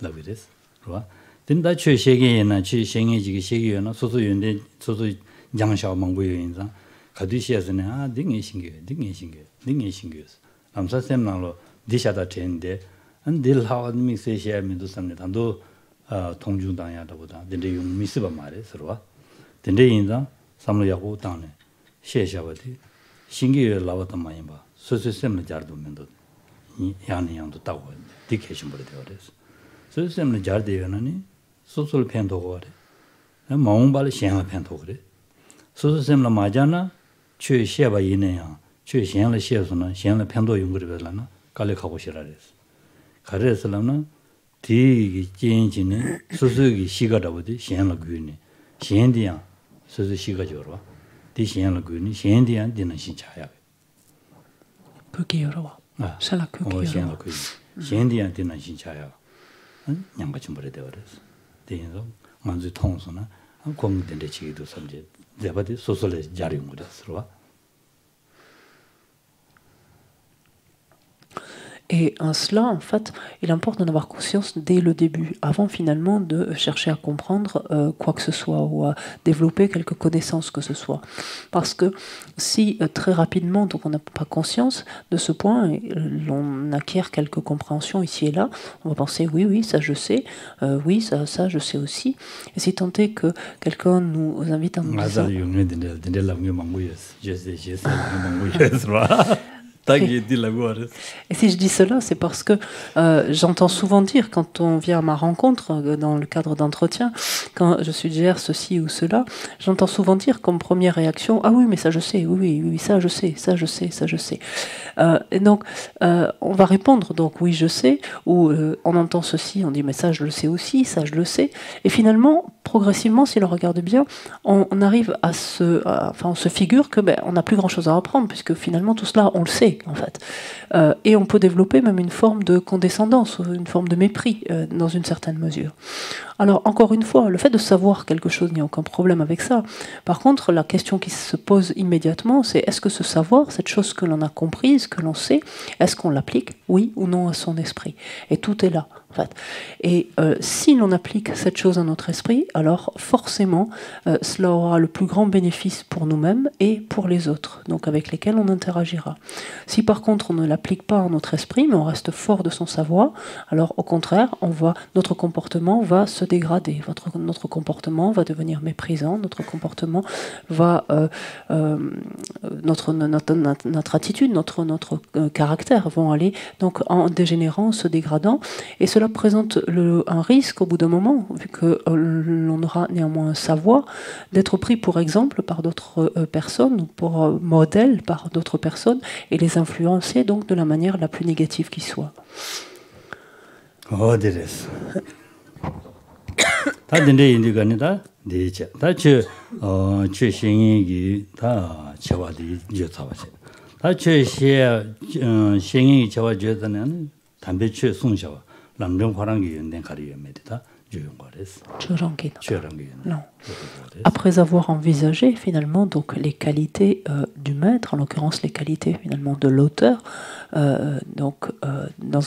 라비데스 그봐 된다 최세계에나 최생애지기 세계에나 소소연데 소소 장샤 망보여인자 가디시야스네 아 딩이 신기해 남사셈나로 디샤다 텐데 안딜 하와미 세시야미도 삼네 단도 통중당야다보다 된데 용 미스바 말에 서로와 된데 인자 삼로야고 당네 셰샤바디 신기해 라왔단 말이야 소소셈을 잘도면도 양양도 따고 디케이션 버려 되어서 소소셈을 잘 되어나니 소소를 팬도고 그래 마음발 시행을 팬도 그래 소소셈을 맞잖아 최시야바 이내야 최시행을 시에서는 시행을 팬도 용거를 별라나 갈래가고 싫어래서 가래서는 디 진진은 소소기 시가다보디 시행을 그니 시행디야 소소 시가 줘라 디 시행을 그니 시행디야 되는 신차야 그게 여러와 살아 그게 여러와 시행디한테는 신차야 양가 좀 버려 되어서 대인서 만주 통소나 공된데 지기도 섬제 제바디 소설에 자리용 거였어 Et en cela, en fait, il importe d'en avoir conscience dès le début, avant finalement de chercher à comprendre quoi que ce soit ou à développer quelques connaissances que ce soit. Parce que si très rapidement, donc on n'a pas conscience de ce point, et l'on acquiert quelques compréhensions ici et là, on va penser oui, ça je sais, oui, ça je sais aussi. Et si tant est que quelqu'un nous invite à nous dire... Et si je dis cela, c'est parce que j'entends souvent dire, quand on vient à ma rencontre, dans le cadre d'entretien, quand je suggère ceci ou cela, j'entends souvent dire comme première réaction « Ah oui, mais ça je sais, oui, ça je sais. » Et donc, on va répondre donc « Oui, je sais » ou on entend ceci, on dit « Mais ça je le sais aussi, ça je le sais. » Et finalement, progressivement, si l'on regarde bien, on arrive on se figure que on n'a plus grand-chose à apprendre, puisque finalement tout cela, on le sait. En fait. Et on peut développer même une forme de condescendance, une forme de mépris dans une certaine mesure. Alors, encore une fois, le fait de savoir quelque chose, il n'y a aucun problème avec ça. Par contre, la question qui se pose immédiatement, c'est est-ce que ce savoir, cette chose que l'on a comprise, que l'on sait, est-ce qu'on l'applique, oui ou non, à son esprit? Et tout est là. En fait. Et si l'on applique cette chose à notre esprit, alors forcément, cela aura le plus grand bénéfice pour nous-mêmes et pour les autres, donc avec lesquels on interagira. Si par contre on ne l'applique pas à notre esprit, mais on reste fort de son savoir, alors au contraire, notre comportement va se dégrader, notre comportement va devenir méprisant, notre comportement va, notre attitude, notre caractère vont aller donc en dégénérant, se dégradant, et cela cela présente un risque au bout d'un moment, vu que l'on aura néanmoins un savoir, d'être pris pour exemple par d'autres personnes, ou pour modèle par d'autres personnes, et les influencer donc de la manière la plus négative qui soit. Oh, this. 다 된대 인디가니다 대체 다체 최신이 다 제와디 여타바지 다 최시에 신이 제와 제다는 담배 최 송샤와 남정 화랑기 연된 가리에메다 Non. Après avoir envisagé finalement donc les qualités du maître, en l'occurrence les qualités finalement de l'auteur, dans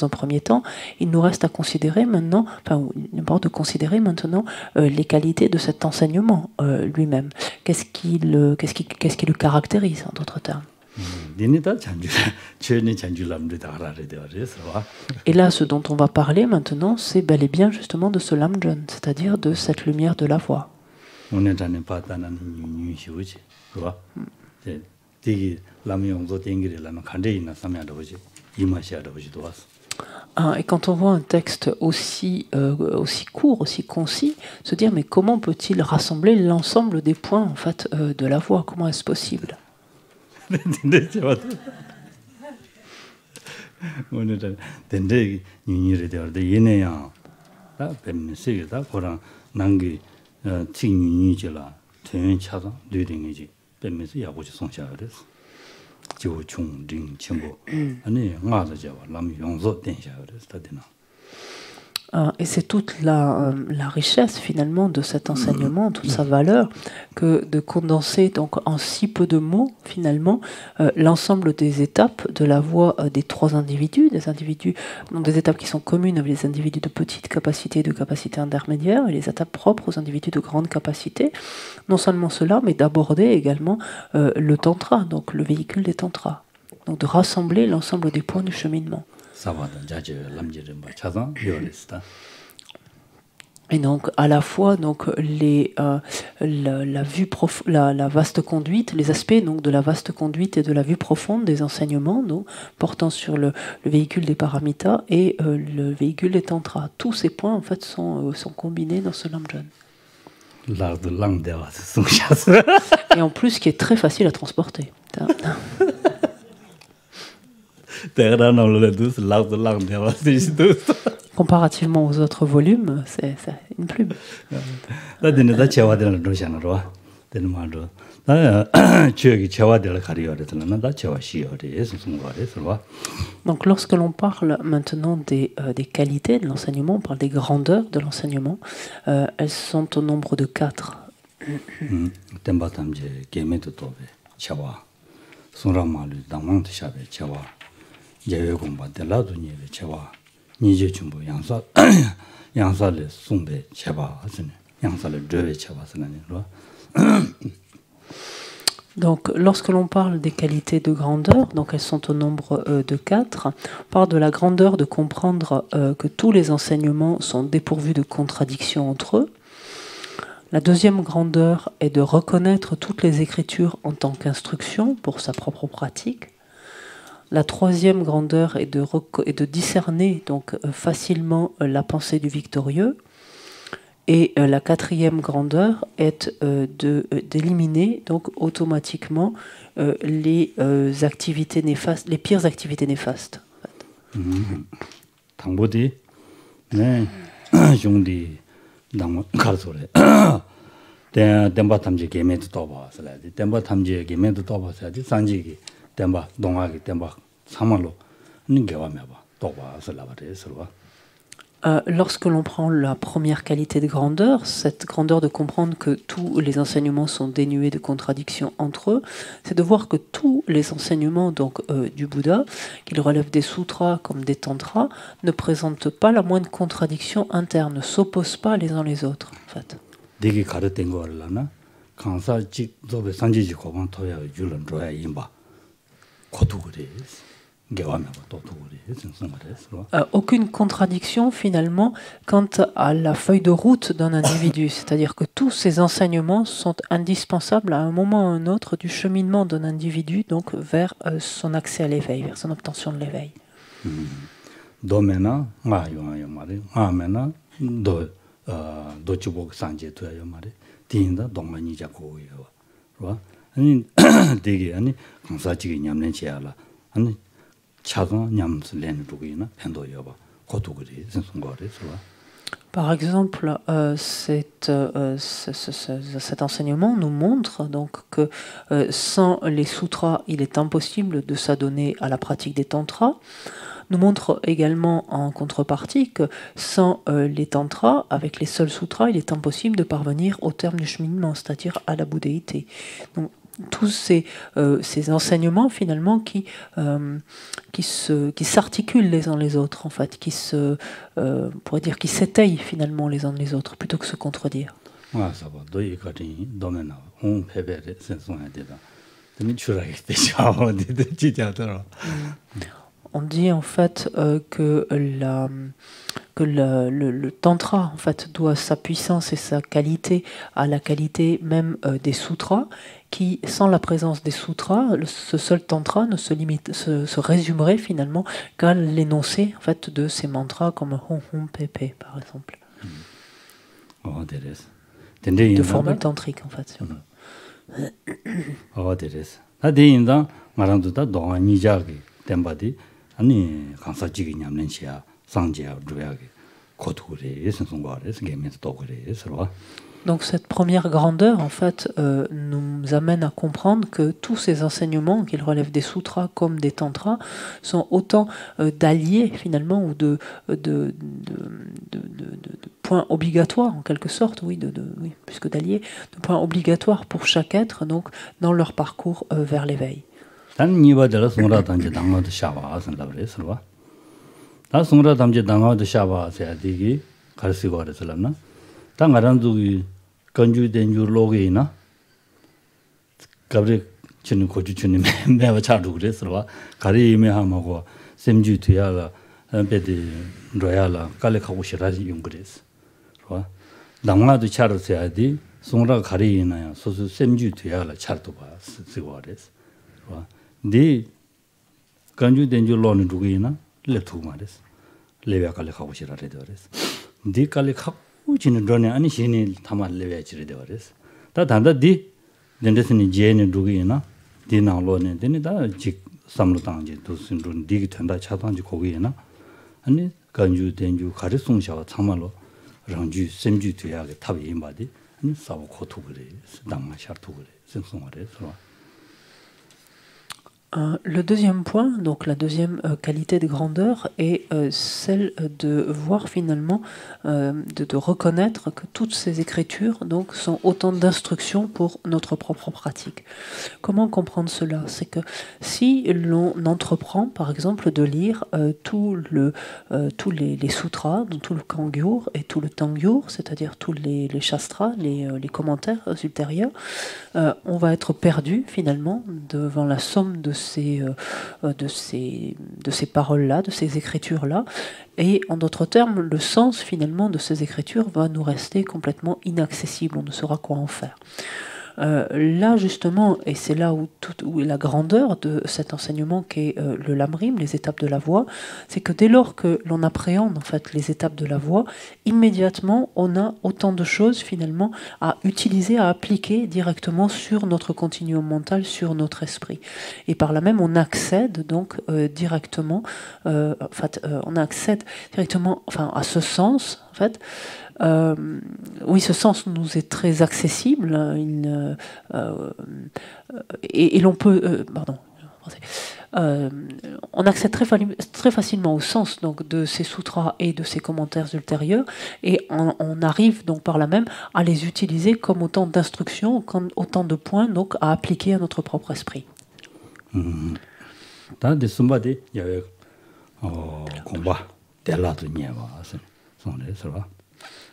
un premier temps, il nous reste à considérer maintenant, de considérer maintenant les qualités de cet enseignement lui-même. Qu'est-ce qui le caractérise en d'autres termes? Et là, ce dont on va parler maintenant, c'est bel et bien justement de ce Lamjon, c'est-à-dire de cette lumière de la voix. Et quand on voit un texte aussi court, aussi concis, se dire mais comment peut-il rassembler l'ensemble des points en fait de la voix? Comment est-ce possible? 오늘은 된대 윤이를 되어도 얘네야 다 뱀세게다 보랑 난게 팅윤이지라 전차도 뇌링이지 뱀에서 야고지 송샤르스 조총링 첨부 아니 맞아 저 남 용서 된샤르스 다되나. Et c'est toute la richesse finalement de cet enseignement, toute sa valeur, que de condenser donc en si peu de mots finalement l'ensemble des étapes de la voie des trois individus, donc des étapes qui sont communes avec les individus de petite capacité et de capacité intermédiaire, et les étapes propres aux individus de grande capacité. Non seulement cela, mais d'aborder également le tantra, donc le véhicule des tantras, donc de rassembler l'ensemble des points du cheminement. Et donc à la fois donc la vaste conduite, les aspects donc de la vaste conduite et de la vue profonde des enseignements donc, portant sur le véhicule des paramitas et le véhicule des tantras. Tous ces points en fait sont combinés dans ce Lamjon. Et en plus qui est très facile à transporter. Comparativement aux autres volumes, c'est une plume. Donc lorsque l'on parle maintenant des qualités de l'enseignement, on parle des grandeurs de l'enseignement, elles sont au nombre de 4. Donc, lorsque l'on parle des qualités de grandeur, donc elles sont au nombre de 4, on parle de la grandeur de comprendre que tous les enseignements sont dépourvus de contradictions entre eux. La deuxième grandeur est de reconnaître toutes les écritures en tant qu'instruction pour sa propre pratique. La troisième grandeur est de discerner donc facilement la pensée du victorieux. Et la quatrième grandeur est d'éliminer donc automatiquement les activités néfastes, les pires activités néfastes. 당보디 네 종디 당 가르소래 덴바 탐지 게메도 또 봐서라디 덴바 탐지 게메도 또 봐서라디 산지기 덴바 동아기 덴바 사말로 ninge와메 봐또 봐서라바데서와. Lorsque l'on prend la première qualité de grandeur, cette grandeur de comprendre que tous les enseignements sont dénués de contradictions entre eux, c'est de voir que tous les enseignements donc, du Bouddha, qu'ils relèvent des sutras comme des tantras, ne présentent pas la moindre contradiction interne, ne s'opposent pas les uns les autres. En fait. Aucune contradiction finalement quant à la feuille de route d'un individu, c'est-à-dire que tous ces enseignements sont indispensables à un moment ou à un autre du cheminement d'un individu donc vers son accès à l'éveil, vers son obtention de l'éveil. 도메나 마요요 말이 아메나 도 주복 산제 돼요 말이 딘다 동만이 잡고요 봐 아니 되게 아니 강사지기 냠는 지야라 아니 차가 냠스 렌 두기나 펜도요 봐 고도 그리 선송거리 봐 Par exemple, cet enseignement nous montre donc que sans les sutras, il est impossible de s'adonner à la pratique des tantras. Nous montre également en contrepartie que sans les tantras, avec les seuls sutras, il est impossible de parvenir au terme du cheminement, c'est-à-dire à la bouddhéité. Donc, tous ces enseignements finalement qui s'articulent les uns les autres en fait, qui pourrait dire qui s'étayent finalement les uns les autres plutôt que se contredire. On dit en fait que le tantra en fait doit sa puissance et sa qualité à la qualité même des sutras, qui sans la présence des sutras, ce seul tantra ne se résumerait finalement qu'à l'énoncé en fait de ces mantras comme Hom Hom Pepe par exemple. De formule tantrique en fait. 아니 강사지기 냠는시야 상제야 주야게 고토그레 선송과레스 게면서 도그레스로 Donc cette première grandeur, en fait, nous amène à comprendre que tous ces enseignements, qu'ils relèvent des sutras comme des tantras, sont autant d'alliés finalement ou de points obligatoires en quelque sorte, oui, oui, plus que d'alliés, de points obligatoires pour chaque être, donc dans leur parcours vers l'éveil. 단 니바들 송라 담제 당어도 샤바선 라브레스로 다 송라 담제 당어도 샤바세야 되기 가르치고 그랬을라나 당 가란두기 건주된 줄로게이나 가브리 주는 고주 주님 매와 차도 그랬어 가리메 하마고 샘주 뒤야가 베디 로얄라 깔레하고 싶어지 용 그랬어 당마도 차르세야 돼 송라 가리이나야 소수 샘주 뒤야라 차도 봐 쓰고 그랬어 네 간주된 줄로는 누구이나 레투 말했어 레베 깔레하고 싶어라 그랬어 네 깔레하고 지는 전에 아니 신이 담아 레베지를 되어랬어 다 단다디 덴데스니 제네 누구이나 디나로네 데니다 직 삼로당제 도슨룬 디기 된다 차단지 거기에나 아니 간주된 줄 가르송샤와 참말로 랑주 샘주 뒤야게 탑이 임바디 아니 사고 고토 그래 당마 샤토 그래 생성하래서 Le deuxième point, donc la deuxième qualité de grandeur, est celle de voir finalement, de reconnaître que toutes ces écritures donc, sont autant d'instructions pour notre propre pratique. Comment comprendre cela? C'est que si l'on entreprend, par exemple, de lire tous les sutras, donc tout le kangyur et tout le tangyur, c'est-à-dire tous les shastras, les commentaires ultérieurs, on va être perdu finalement devant la somme de ces paroles-là, de ces écritures-là. Et en d'autres termes, le sens finalement de ces écritures va nous rester complètement inaccessible. On ne saura quoi en faire. Là justement, et c'est là où est la grandeur de cet enseignement qu'est le lamrim, les étapes de la voie, c'est que dès lors que l'on appréhende en fait les étapes de la voie, immédiatement on a autant de choses finalement à utiliser, à appliquer directement sur notre continuum mental, sur notre esprit. Et par là même, on accède donc directement, on accède directement, à ce sens en fait. Oui, ce sens nous est très accessible et l'on peut... on accède très facilement au sens donc, de ces sutras et de ces commentaires ultérieurs et on arrive donc par là même à les utiliser comme autant d'instructions, comme autant de points donc, à appliquer à notre propre esprit.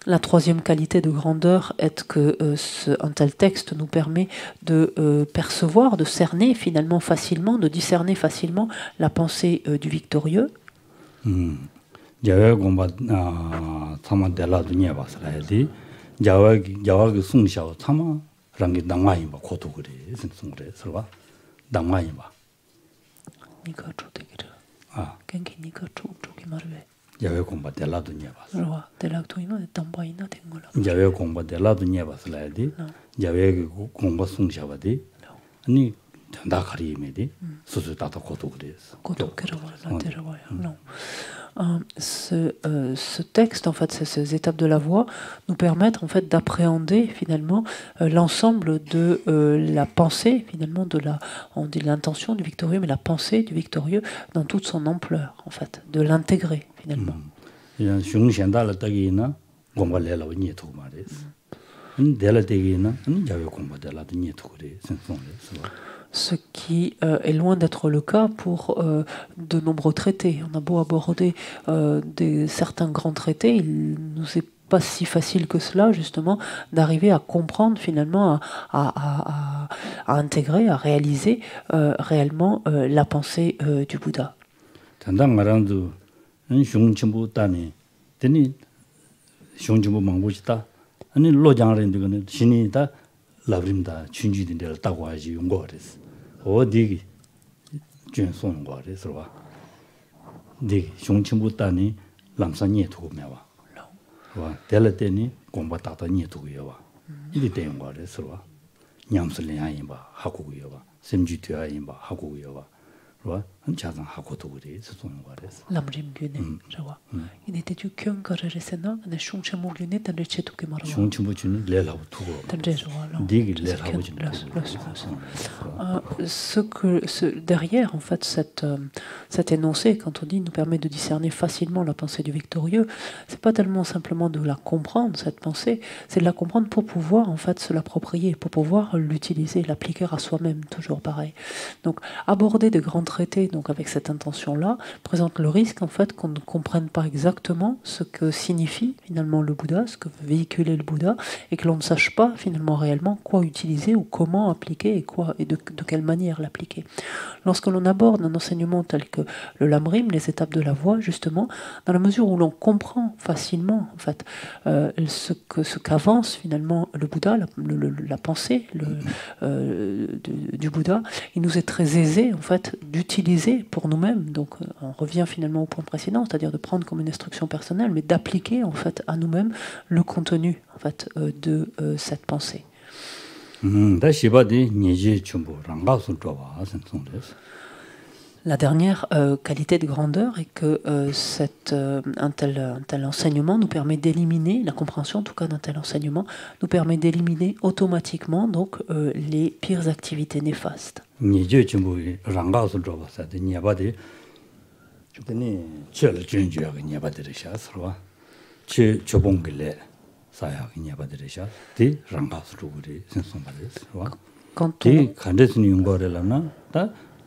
La troisième qualité de grandeur est que un tel texte nous permet de percevoir, de cerner finalement facilement, de discerner facilement la pensée du victorieux. 갱기니까 쪽쪽이 말해. 야외 공부 될라도 녀봤어. 와, 대락도이면 담바이나 된 거라. 야외 공부 될라도 녀봤을라야지. 야외 공부 송샤바디. 아니 다 가리메디. 수수 다도 고도 그랬어. 고도 들어봐요. Non. Ce texte, en fait, ces étapes de la voix, nous permettent en fait d'appréhender finalement l'ensemble de la pensée, finalement on dit l'intention du victorieux, mais la pensée du victorieux dans toute son ampleur, en fait, de l'intégrer finalement. Ce qui est loin d'être le cas pour de nombreux traités. On a beau aborder certains grands traités, il nous est pas si facile que cela, justement, d'arriver à comprendre finalement, à intégrer, à réaliser réellement la pensée du Bouddha. 라브림다 춘주딘데를 따고 하지 용거 그랬어. 어디 준 쏘는 거 그래서 와. 네雄친부다니 람산이 두고 매와. 와 될 때니 공부 따다니 두고요 와. 이리 되는 거 그래서 와. 냠슬이야 봐 하고요 와. 심주되어 봐 하고요 와. 와 한자상 하고도 그래서 쏘는 거 그래서. 람림 균에 저와. 이네 대주 경거르르세나 네 숑체모 균에 단레체 두게 말아.雄친부주는 레라고 두고. Derrière en fait cet énoncé, quand on dit nous permet de discerner facilement la pensée du victorieux, c'est pas tellement simplement de la comprendre cette pensée, c'est de la comprendre pour pouvoir en fait se l'approprier, pour pouvoir l'utiliser, l'appliquer à soi-même, toujours pareil. Donc aborder de grands traités donc avec cette intention-là présente le risque en fait qu'on ne comprenne pas exactement ce que signifie finalement le Bouddha, ce que veut véhiculer le Bouddha, et que l'on ne sache pas finalement réellement quoi utiliser ou comment appliquer et de quelle manière l'appliquer. Lorsque l'on aborde un enseignement tel que le lamrim, les étapes de la voie, justement, dans la mesure où l'on comprend facilement en fait ce qu'avance finalement le Bouddha, la pensée du Bouddha, il nous est très aisé en fait d'utiliser pour nous-mêmes. Donc on revient finalement au point précédent, c'est-à-dire de prendre comme une instruction personnelle, mais d'appliquer en fait à nous-mêmes le contenu en fait de cette pensée. La dernière qualité de grandeur est que un tel enseignement nous permet d'éliminer, la compréhension en tout cas d'un tel enseignement, nous permet d'éliminer automatiquement donc les pires activités néfastes. Quand on...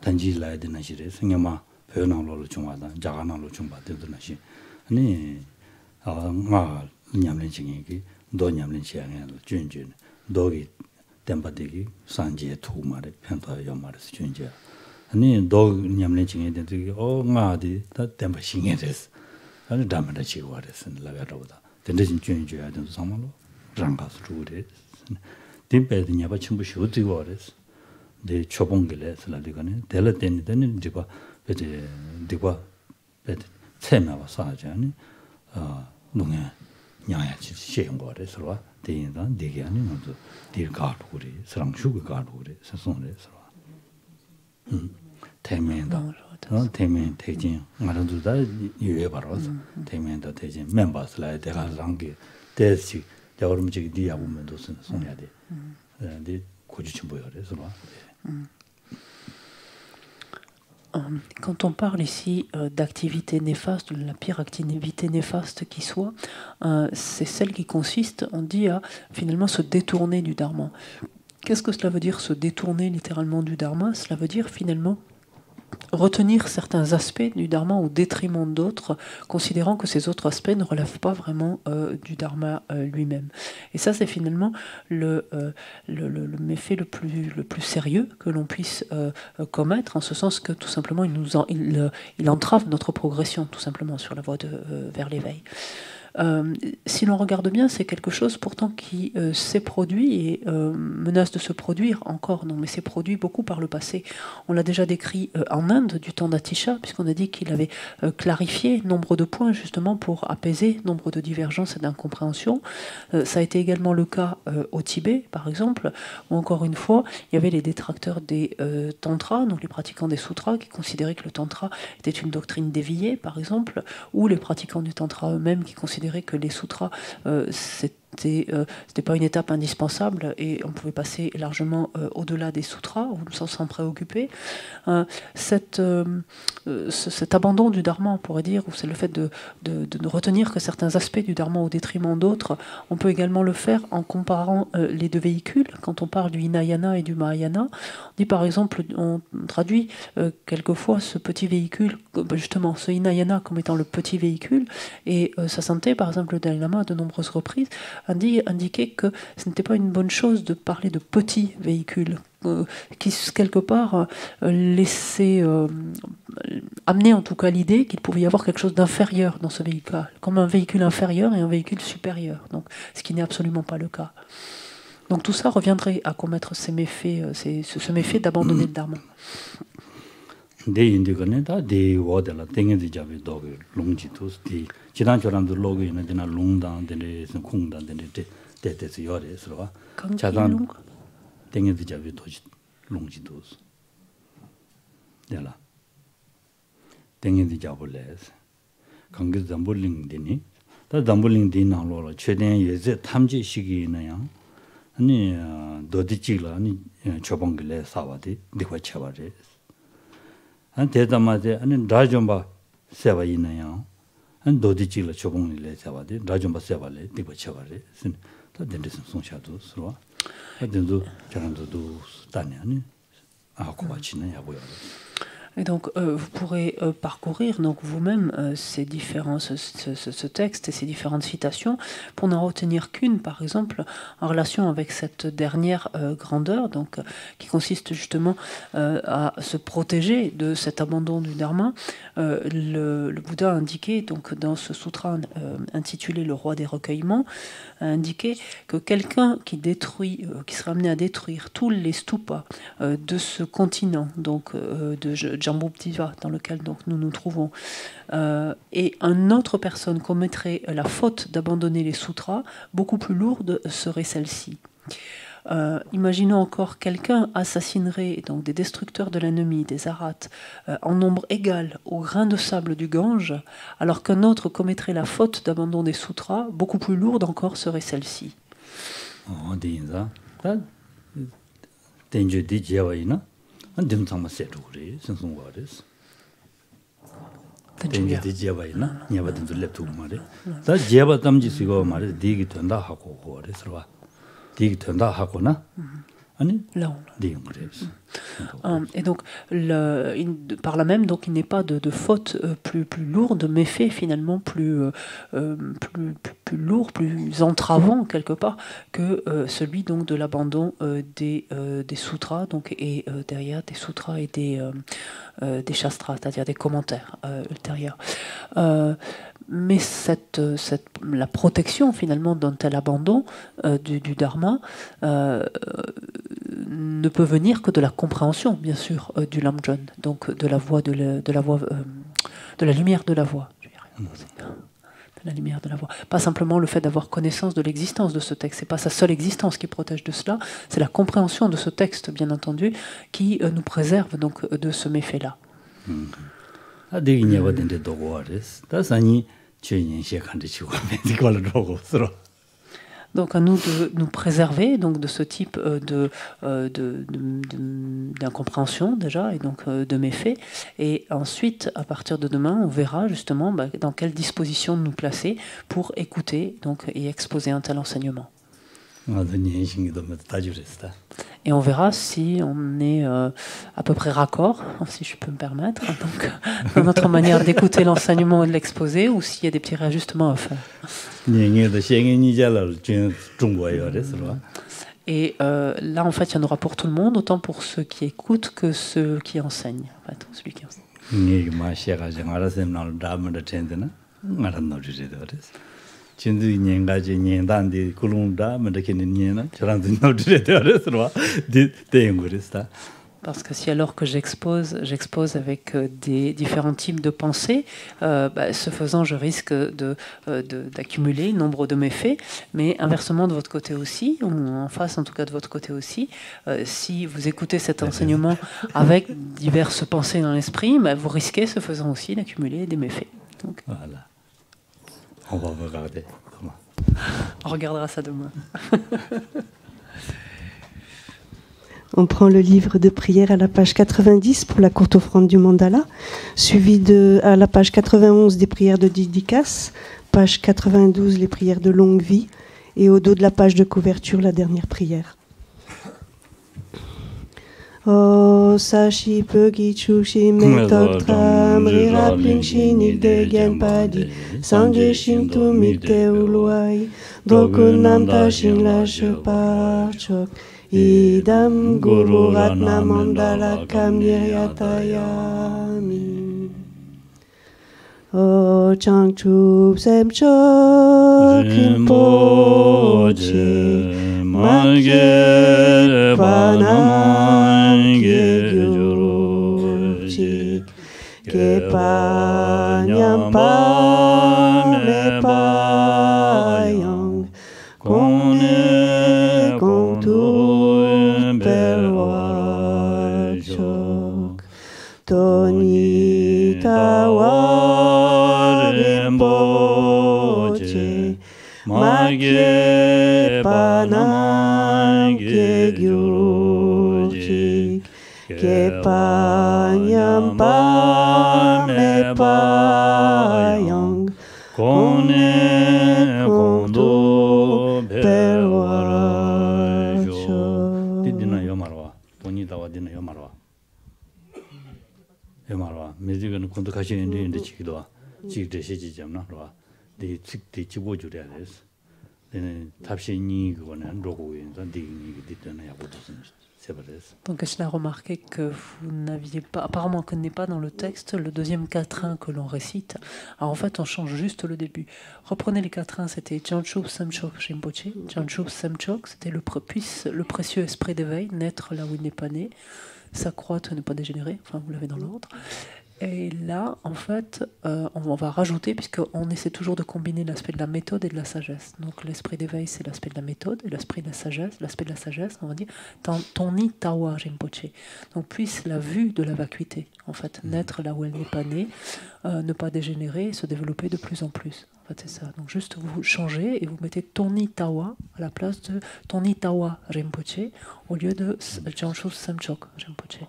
단지라야 되는 시래 생겨마 배우나로로 중화다 자가나로 중바되더나시 아니 마 냠렌징이 도 냠렌지야는 준준 도기 템바데기 산지에 투마레 편도 요마르스 준지 아니 도 냠렌징이 되게 마디 다 템바 싱에 됐어 아니 담마다 지고와랬은 라가로다 된대진 준주야 된도 상말로 장가스 주고래 템베드 냐바 첨부 쇼드고 와랬어 네 초봉길에 살아리가네 델라데니 되는 디바 베데 디바 베데 체마와 사자니 농에 냐야지 시행 거래서 대인다 되게 아니 먼저 딜가도 그래 사랑슈가 가도 그래 선송래서 대면다 대면 대진 말은도다 유에 바로서 대면다 대진 멤버스라에 대가 상게 대시 여름지기 뒤야 보면도 손해야 돼. 근데 고주치 뭐야 그래서 Quand on parle ici d'activité néfaste, de la pire activité néfaste qui soit, c'est celle qui consiste, on dit, à finalement se détourner du dharma. Qu'est-ce que cela veut dire, se détourner littéralement du dharma? Cela veut dire finalement retenir certains aspects du dharma au détriment d'autres, considérant que ces autres aspects ne relèvent pas vraiment du dharma lui-même. Et ça, c'est finalement le méfait le plus sérieux que l'on puisse commettre, en ce sens que tout simplement il entrave notre progression, tout simplement, sur la voie vers l'éveil. si l'on regarde bien, c'est quelque chose pourtant qui s'est produit et menace de se produire encore, non, mais s'est produit beaucoup par le passé. On l'a déjà décrit en Inde du temps d'Atisha, puisqu'on a dit qu'il avait clarifié nombre de points justement pour apaiser nombre de divergences et d'incompréhensions. Ça a été également le cas au Tibet, par exemple, où encore une fois, il y avait les détracteurs des tantras, donc les pratiquants des sutras, qui considéraient que le tantra était une doctrine déviée, par exemple, ou les pratiquants du tantra eux-mêmes qui considéraient que les sutras, c'était pas une étape indispensable et on pouvait passer largement au-delà des sutras, sans s'en préoccuper. Cet abandon du dharma, on pourrait dire, ou c'est le fait de ne retenir que certains aspects du dharma au détriment d'autres, on peut également le faire en comparant les deux véhicules. Quand on parle du Hinayana et du Mahayana, on dit par exemple, on traduit quelquefois ce petit véhicule, justement ce Hinayana comme étant le petit véhicule, et sa santé, par exemple le Dalai Lama à de nombreuses reprises indiquait que ce n'était pas une bonne chose de parler de petits véhicules, qui quelque part laissait amener en tout cas l'idée qu'il pouvait y avoir quelque chose d'inférieur dans ce véhicule, comme un véhicule inférieur et un véhicule supérieur, donc, ce qui n'est absolument pas le cas. Donc tout ça reviendrait à commettre ces méfaits, ce méfait d'abandonner le dharma. 아니 도디치라 아니 초봉길에 사와디 디과차바레 안 대담마데 아니 라좀바 세바이나요 안 도디치라 초봉길에 사와디 라좀바 세바레 디과차바레 신 다덴데스 송샤도 스로와 하든도 저런도도 다니 아니 아고바치네 야고요. Et donc, vous pourrez parcourir donc vous-même ces différents, ce texte et ces différentes citations pour n'en retenir qu'une, par exemple, en relation avec cette dernière grandeur, donc qui consiste justement à se protéger de cet abandon du dharma. Le Bouddha a indiqué, donc dans ce sutra intitulé Le roi des recueillements, a indiqué que quelqu'un qui détruit, qui serait amené à détruire tous les stupas de ce continent, donc de Jambudvipa, dans lequel donc nous nous trouvons, et une autre personne commettrait la faute d'abandonner les sutras, beaucoup plus lourde serait celle-ci. Imaginons encore quelqu'un assassinerait donc des destructeurs de l'ennemi, des arhats, en nombre égal au grain de sable du Gange, alors qu'un autre commettrait la faute d'abandon des sutras, beaucoup plus lourde encore serait celle-ci. Et donc, par là même, donc, il n'est pas de faute plus lourde, mais fait finalement plus lourd, plus entravant quelque part que celui donc de l'abandon des sutras, donc, et derrière des sutras et des shastras, c'est-à-dire des commentaires ultérieurs. Mais la protection finalement d'un tel abandon du dharma ne peut venir que de la compréhension, bien sûr, du Lamjon, donc de la voix de la lumière de la voix. De la lumière de la voix. Pas simplement le fait d'avoir connaissance de l'existence de ce texte, c'est pas sa seule existence qui protège de cela, c'est la compréhension de ce texte, bien entendu, qui nous préserve donc de ce méfait-là. Donc à nous de nous préserver donc de ce type d'incompréhension déjà et donc de méfaits. Et ensuite, à partir de demain, on verra justement dans quelle disposition nous placer pour écouter donc, et exposer un tel enseignement. Et on verra si on est à peu près raccord, si je peux me permettre, donc, dans notre manière d'écouter l'enseignement et de l'exposer, ou s'il y a des petits réajustements à faire. Et là, en fait, il y en aura pour tout le monde, autant pour ceux qui écoutent que ceux qui enseignent. En fait, celui qui enseigne. 진드 년가지 년단디 굴ун다 뭐렇게는 년나 저랑 너들에 되어서 대응거렸다. Parce que si alors que j'expose avec des différents types de pensées, ce faisant, je risque d'accumuler nombre de méfaits. Mais inversement, de votre côté aussi, ou en face en tout cas de votre côté aussi, si vous écoutez cet enseignement avec diverses pensées dans l'esprit, vous risquez, ce faisant aussi, d'accumuler des méfaits. Donc, voilà. On va regarder. On regardera ça demain. On prend le livre de prière à la page 90 pour la courte offrande du mandala, suivi à la page 91 des prières de dédicace, page 92 les prières de longue vie, et au dos de la page de couverture la dernière prière. O sashi pegi chushi metok tram rira pling shinik de genpadi sangye shintu mikte uluai dokunam tashin la shepachok idam guru ratna mandala kamyatayami. O changchup semchok rinpoche magye panamangye gyuruchi ke panyampa me payang kone kontu perwachok toni tawa rinpoche magye panamangye gyuruchi ke panyampa me payang kone kondo perwaracho. Didina yomarwa, bonitawa dina yomarwa. Yomarwa, 매직은 kondo 가시는 데인데 지기도 지기대 시지점나 로. 데 직대 지고주려 해서. 네 답신이 그거는 로고인자 디니 디드나 야고도선. Donc je l'ai remarqué que vous n'aviez pas, apparemment que n'est pas dans le texte le deuxième quatrain que l'on récite. Alors en fait on change juste le début. Reprenez les quatrains, c'était Janchup Samchok Rinpoche. Janchup Samchok, c'était le précieux esprit d'éveil, naître là où il n'est pas né, s'accroître, ne pas dégénérer, enfin vous l'avez dans l'ordre. Et là, en fait, on va rajouter, puisqu'on essaie toujours de combiner l'aspect de la méthode et de la sagesse. Donc l'esprit d'éveil, c'est l'aspect de la méthode, et l'aspect de la sagesse, on va dire, Toni Tawa Rinpoche. Donc puisse la vue de la vacuité, en fait, naître là où elle n'est pas née, ne pas dégénérer et se développer de plus en plus. En fait, c'est ça. Donc juste vous changez et vous mettez Toni Tawa à la place de Toni Tawa Rinpoche au lieu de Janchup Samchok Rinpoche.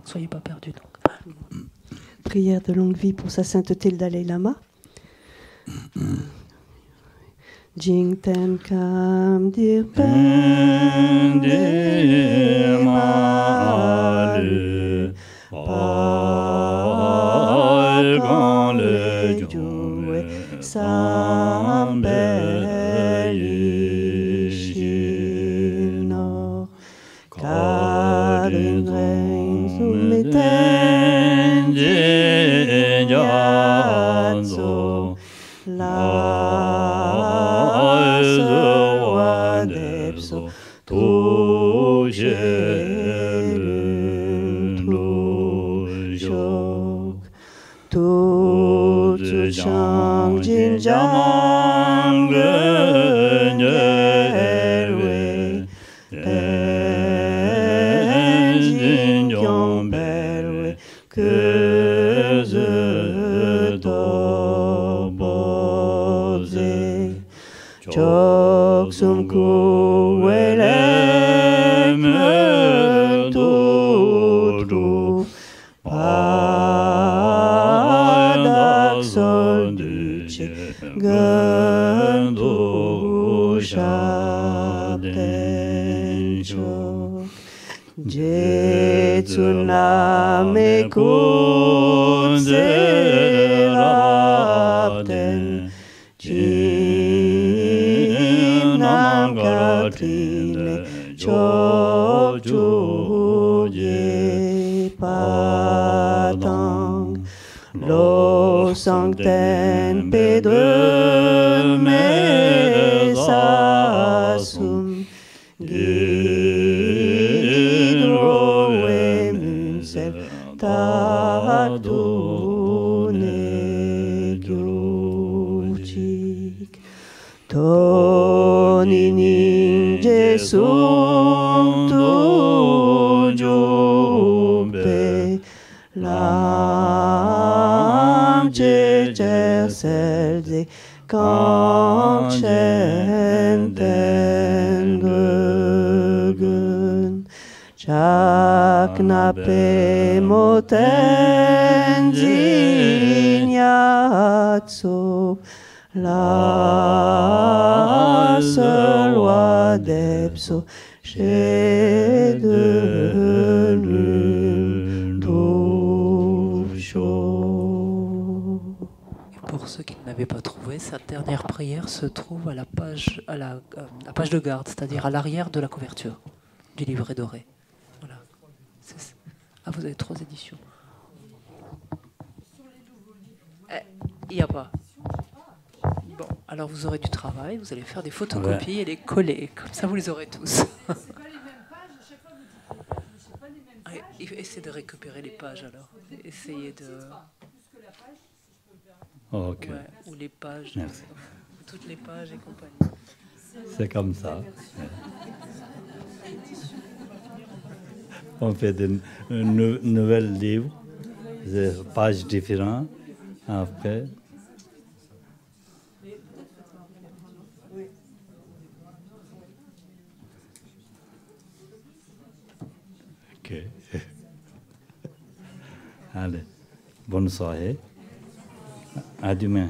Soyez pas perdus donc. Prière de longue vie pour sa sainteté le Dalai Lama. Jing Ten Kam Dir Pen De Malu Pal Gan Le Joué Sambe Yishino Karin Rein Sumiten Janzo La Sewa Depso Tojelun Tu Chang Jin Jamang Genelwe Tenzin Jomberwe Köze Doboze Çoksum Kuveleme Tutu Padak Söndüçe Gınduşaden çok Jetsuname Kunzelapten Jinangatrile Chochuje Patang Lo sancten Pedro mesasum Giro emunsel tatune giucic Toninin Jesum tu giumpe Lam celse cancenten gögen Chaknape moten zignatso La loi d'Epso chez devenu tout chaud. Pour ceux qui ne l'avaient pas trouvé, cette dernière prière se trouve à la page, la page de garde, c'est-à-dire à l'arrière de la couverture du livret doré. Voilà. Ah, vous avez 3 éditions. Il n'y a pas. Bon, alors vous aurez du travail, vous allez faire des photocopies et les coller, comme ça vous les aurez tous. Essayez de récupérer les pages alors. Essayez de... Ok. Ouais, ou les pages, toutes les pages et compagnie. C'est comme ça. On fait de nouvelles livres, des pages différentes. Après, ok. Allez, bonne soirée. À demain.